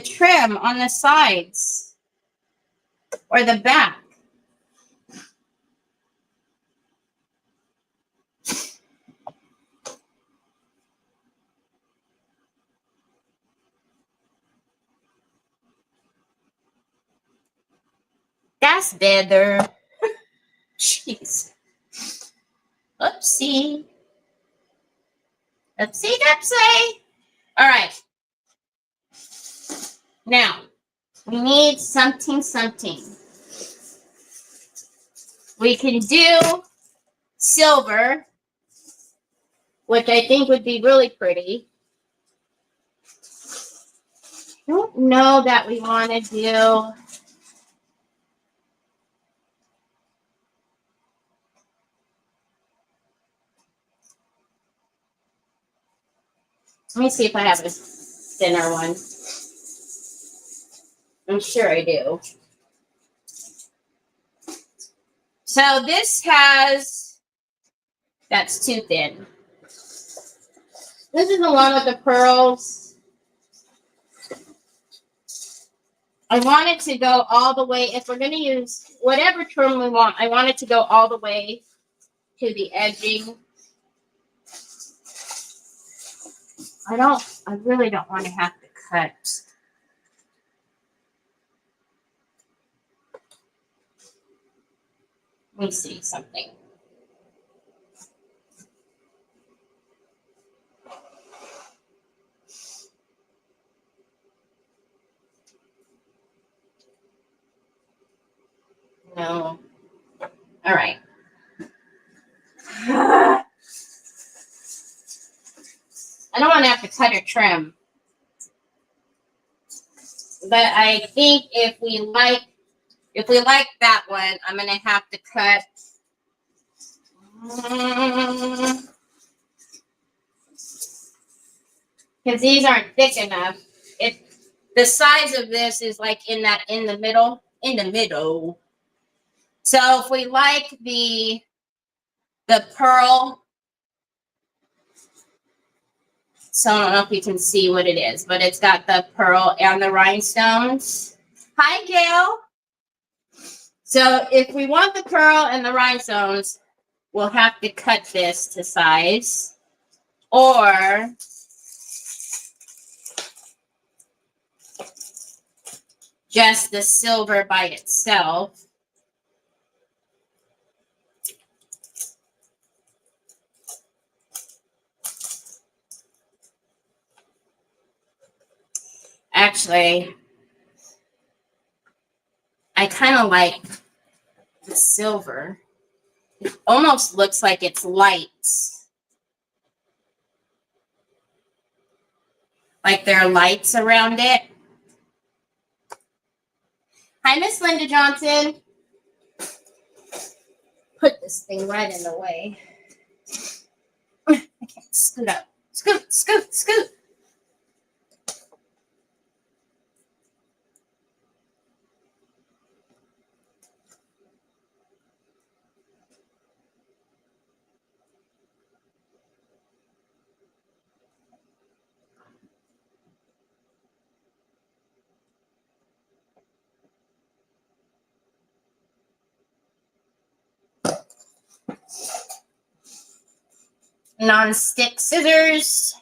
trim on the sides or the back. That's better. Jeez. Oopsie. Oopsie doopsie. All right. Now, we need something. We can do silver, which I think would be really pretty. I don't know that we want to do. Let me see if I have a thinner one. I'm sure I do. So this has, that's too thin. This is the one with the pearls. I want it to go all the way. If we're going to use whatever trim we want, I want it to go all the way to the edging. I really don't want to have to cut. Let me see something. No. All right. I don't want to have to cut or trim. But I think if we like that one, I'm going to have to cut. Because these aren't thick enough. The size of this is like in the middle. So if we like the pearl, so I don't know if you can see what it is, but it's got the pearl and the rhinestones. Hi, Gail. So if we want the pearl and the rhinestones, we'll have to cut this to size, or just the silver by itself. Actually, I kind of like the silver. It almost looks like it's light. Like there are lights around it. Hi, Miss Linda Johnson. Put this thing right in the way. I can't scoot up. Scoot, scoot, scoot. Non-stick scissors.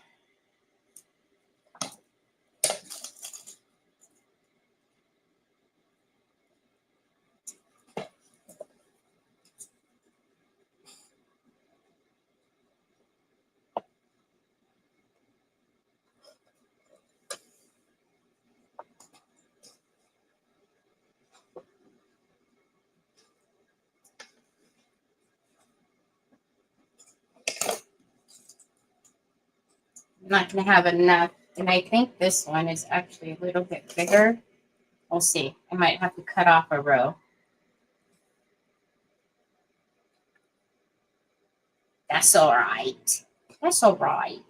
I'm not going to have enough. And I think this one is actually a little bit bigger. We'll see. I might have to cut off a row. That's all right. That's all right.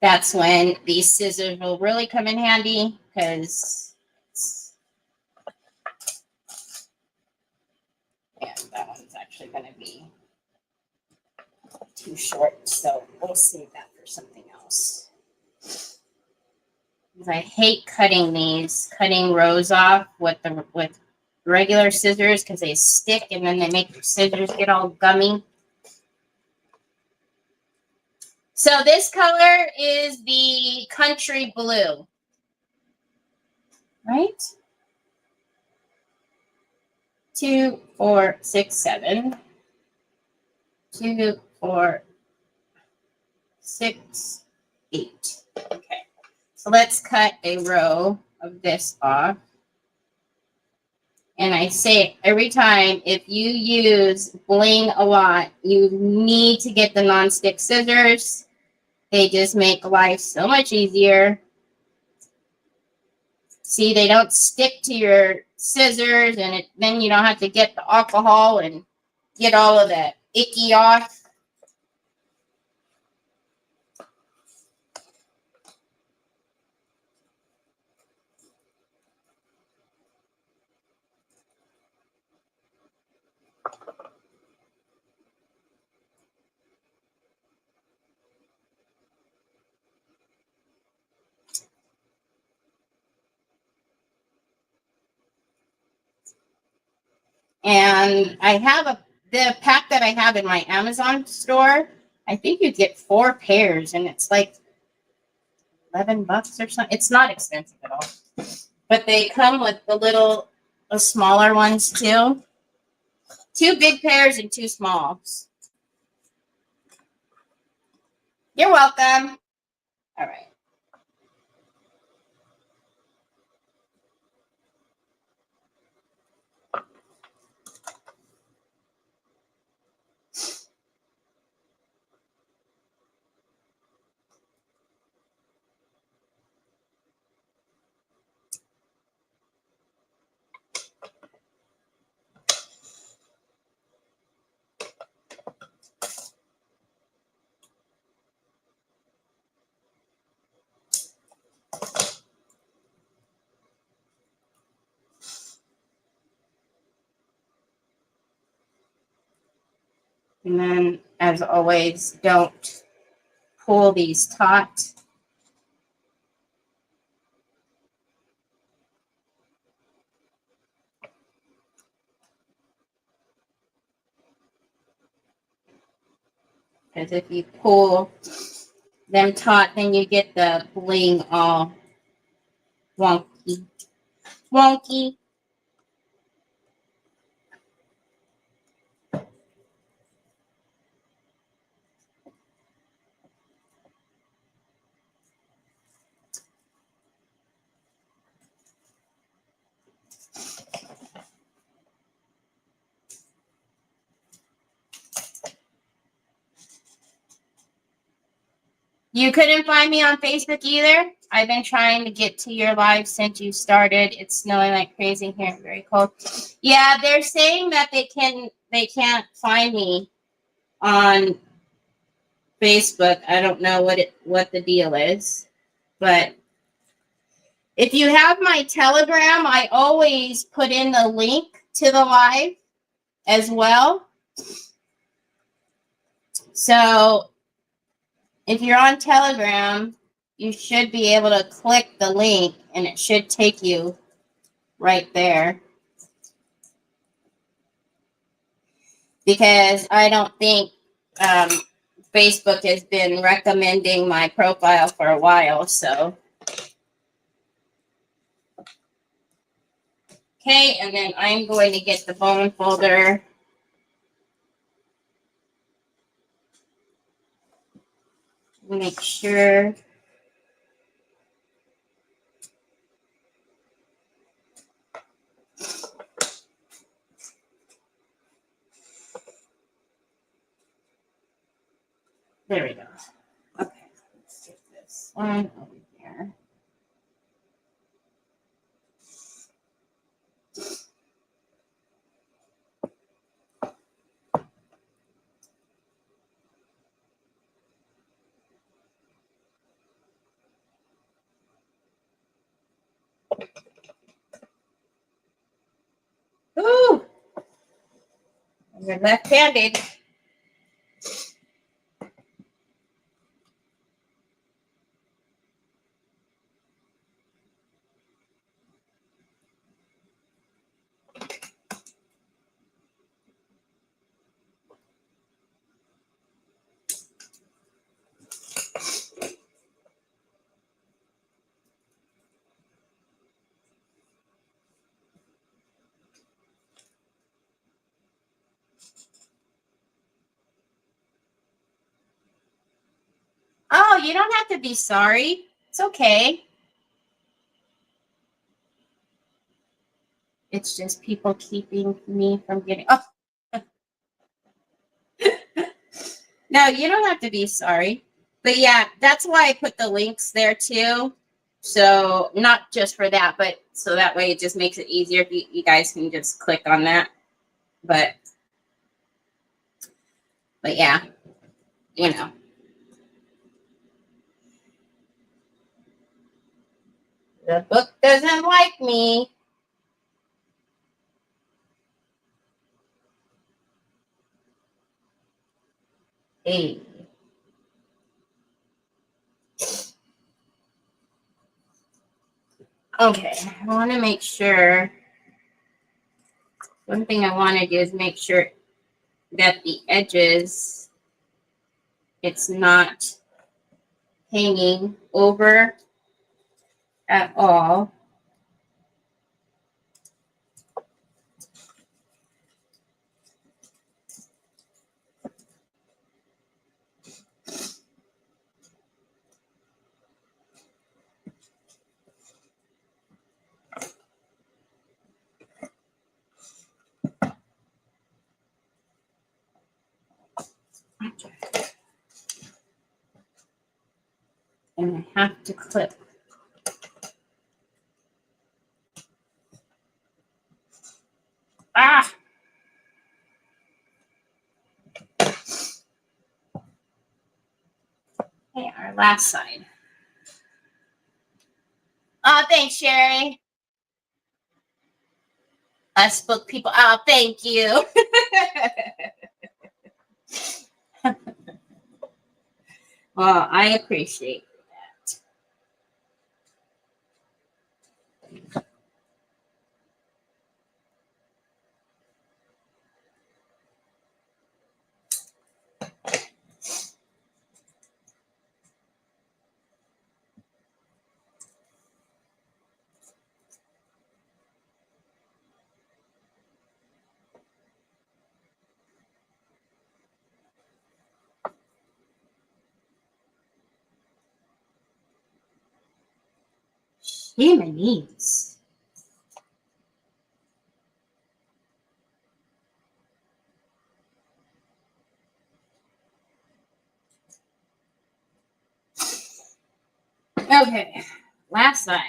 That's when these scissors will really come in handy, because that one's actually going to be too short, so we'll save that for something else. I hate cutting rows off with regular scissors, because they stick and then they make your scissors get all gummy. So this color is the country blue, right? 2, 4, 6, 7. 2, 4, 6, 8. Okay. So let's cut a row of this off. And I say every time, if you use bling a lot, you need to get the non-stick scissors. They just make life so much easier. See, they don't stick to your scissors, and then you don't have to get the alcohol and get all of the icky off. And I have the pack that I have in my Amazon store. I think you get 4 pairs, and it's like $11 or something. It's not expensive at all. But they come with the smaller ones too. 2 big pairs and 2 smalls. You're welcome. All right. And then, as always, don't pull these taut. Because if you pull them taut, then you get the bling all wonky. Wonky. You couldn't find me on Facebook either? I've been trying to get to your live since you started. It's snowing like crazy here. Very cold. Yeah, they're saying that they can't find me on Facebook. I don't know what the deal is. But if you have my Telegram, I always put in the link to the live as well. So if you're on Telegram, you should be able to click the link and it should take you right there. Because I don't think Facebook has been recommending my profile for a while, so. Okay, and then I'm going to get the bone folder. Make sure. There we go. Okay, let's get this one over here. Ooh, you're left-handed. Oh, you don't have to be sorry. It's okay. It's just people keeping me from getting. Oh, no, you don't have to be sorry. But yeah, that's why I put the links there too. So not just for that, but so that way it just makes it easier if you guys can just click on that. But But yeah, you know. The book doesn't like me. Hey. Okay, I want to make sure. One thing I want to do is make sure that the edges, it's not hanging over at all. And I have to clip. Ah! Okay, our last side. Oh, thanks, Sherry. Us book people. Oh, thank you. Well, I appreciate that. Yemenis. Okay, last side.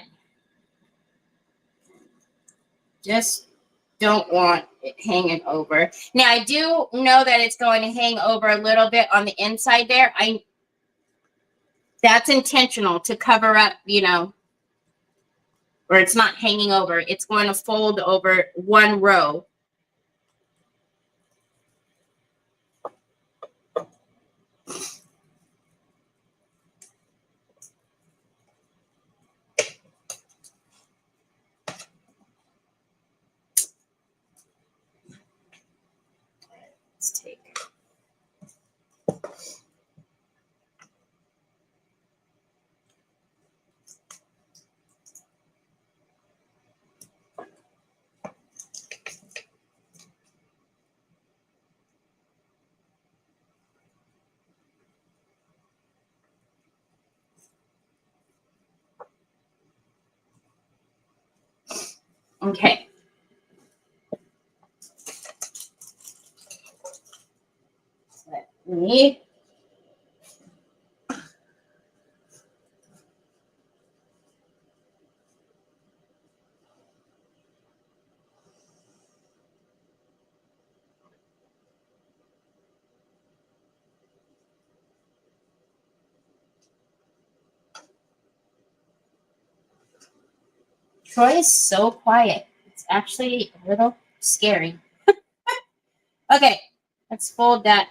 Just don't want it hanging over. Now, I do know that it's going to hang over a little bit on the inside there. That's intentional to cover up, you know, where it's not hanging over. It's going to fold over one row. Let's take. Okay. Let me. Troy is so quiet. It's actually a little scary. Okay, let's fold that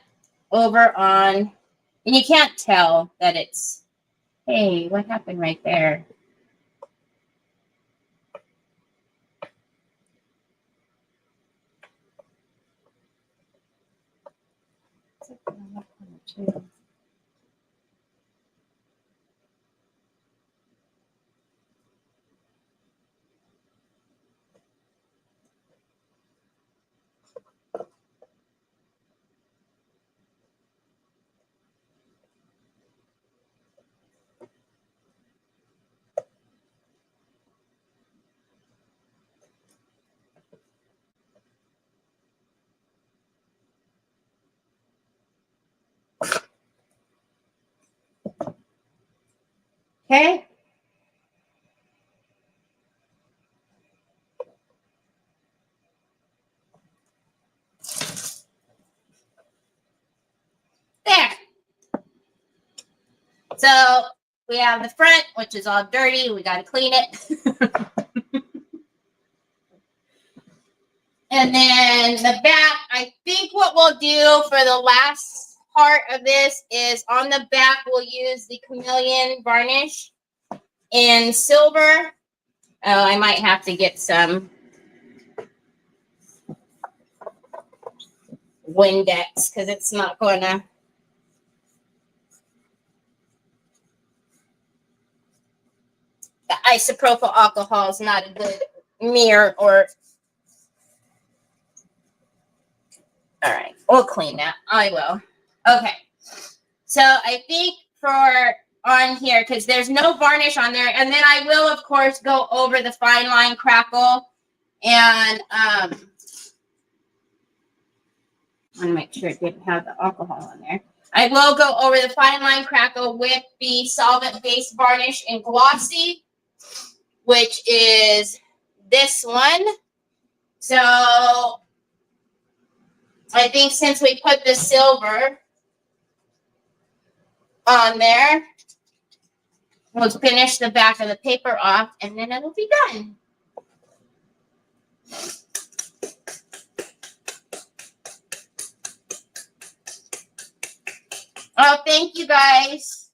over on, and you can't tell that it's, hey, what happened right there? Okay. So we have the front, which is all dirty. We got to clean it. And then the back, I think what we'll do for the last part of this is on the back, we'll use the chameleon varnish in silver. Oh, I might have to get some Windex because it's not going to. The isopropyl alcohol is not a good mirror or. All right, we'll clean that. I will. Okay. So I think for on here, because there's no varnish on there, and then I will, of course, go over the fine line crackle. And I want to make sure it didn't have the alcohol on there. I will go over the fine line crackle with the solvent-based varnish in glossy, which is this one. So I think since we put the silver on there, we'll finish the back of the paper off, and then it'll be done. Oh, thank you guys.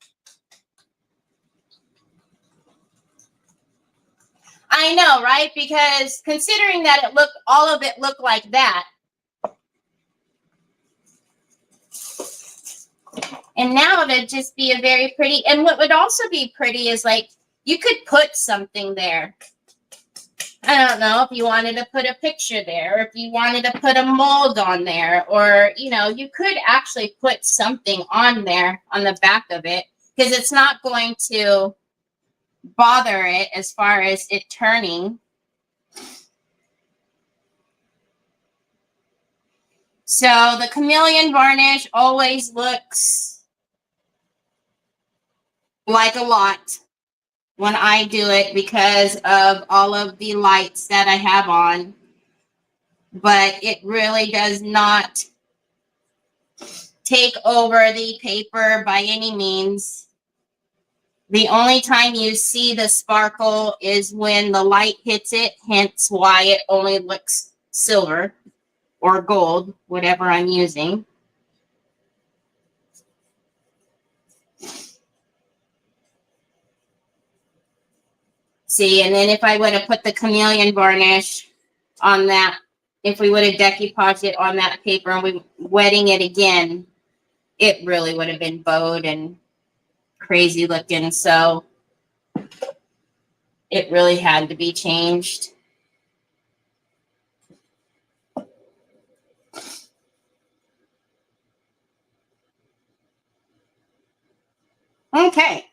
I know, right? Because considering that it looked, all of it looked like that. And now it'd just be a very pretty, and what would also be pretty is like, you could put something there. I don't know if you wanted to put a picture there, or if you wanted to put a mold on there, or, you know, you could actually put something on there on the back of it, because it's not going to bother it as far as it turning. So the chameleon varnish always looks like a lot when I do it because of all of the lights that I have on, but it really does not take over the paper by any means. The only time you see the sparkle is when the light hits it, hence why it only looks silver or gold, whatever I'm using. See, and then if I would have put the chameleon varnish on that, if we would have decoupaged it on that paper and we wetting it again, it really would have been bowed and crazy looking. So it really had to be changed. Okay.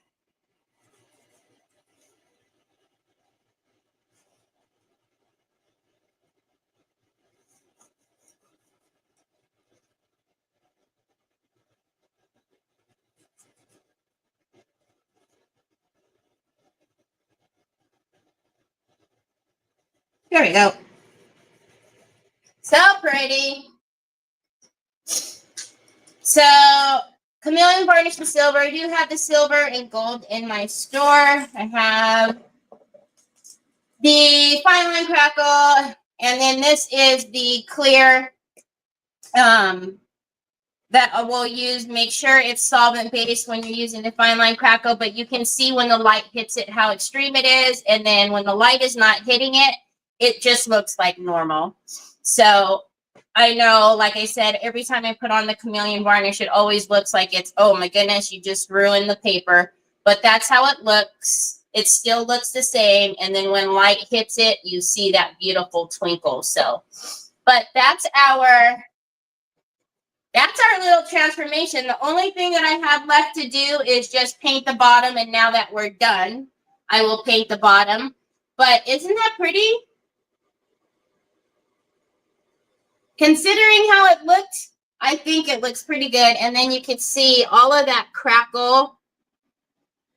There we go. So pretty. So chameleon varnish and silver. I do have the silver and gold in my store. I have the fine line crackle, and then this is the clear that I will use. Make sure it's solvent based when you're using the fine line crackle, but you can see when the light hits it how extreme it is, and then when the light is not hitting it, it just looks like normal. So I know, like I said, every time I put on the chameleon varnish, it always looks like it's, oh my goodness, you just ruined the paper. But that's how it looks. It still looks the same. And then when light hits it, you see that beautiful twinkle. So, but that's our little transformation. The only thing that I have left to do is just paint the bottom. And now that we're done, I will paint the bottom. But isn't that pretty? Considering how it looked, I think it looks pretty good. And then you can see all of that crackle,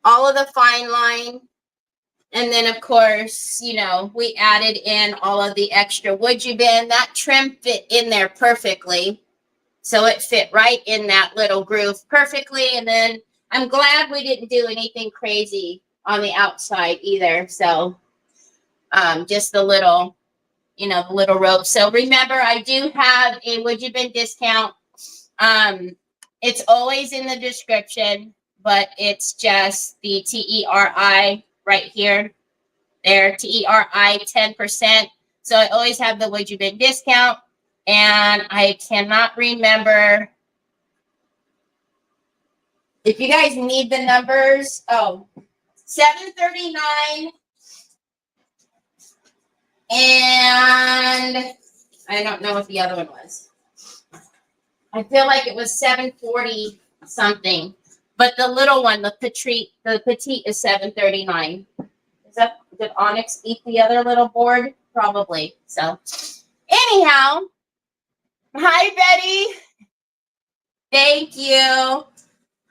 all of the fine line. And then, of course, you know, we added in all of the extra wood you bin. That trim fit in there perfectly. So it fit right in that little groove perfectly. And then I'm glad we didn't do anything crazy on the outside either. So just the little, the little rope. So remember, I do have a Would You Bin discount. It's always in the description, but it's just the TERI right here. There, TERI 10%. So I always have the Would You Bin discount. And I cannot remember if you guys need the numbers. Oh, $7.39. And I don't know what the other one was. I feel like it was $7.40 something. But the little one, the petite is $7.39. Did Onyx eat the other little board? Probably. So anyhow, hi Betty. Thank you.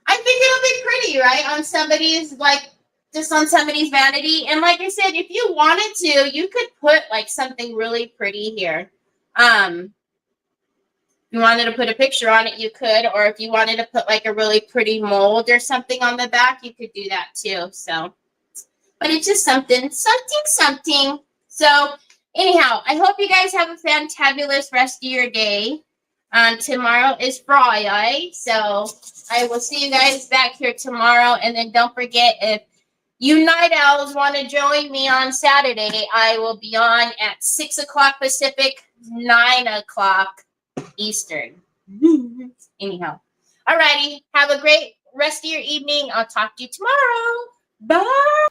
I think it'll be pretty, right? On somebody's, just on somebody's vanity. And like I said, if you wanted to, you could put something really pretty here. If you wanted to put a picture on it, you could. Or if you wanted to put a really pretty mold or something on the back, you could do that too. So, but it's just something. So anyhow, I hope you guys have a fantabulous rest of your day. Tomorrow is Friday, so I will see you guys back here tomorrow. And then don't forget, if you night owls want to join me on Saturday, I will be on at 6 o'clock Pacific, 9 o'clock Eastern. Anyhow, alrighty, have a great rest of your evening. I'll talk to you tomorrow. Bye.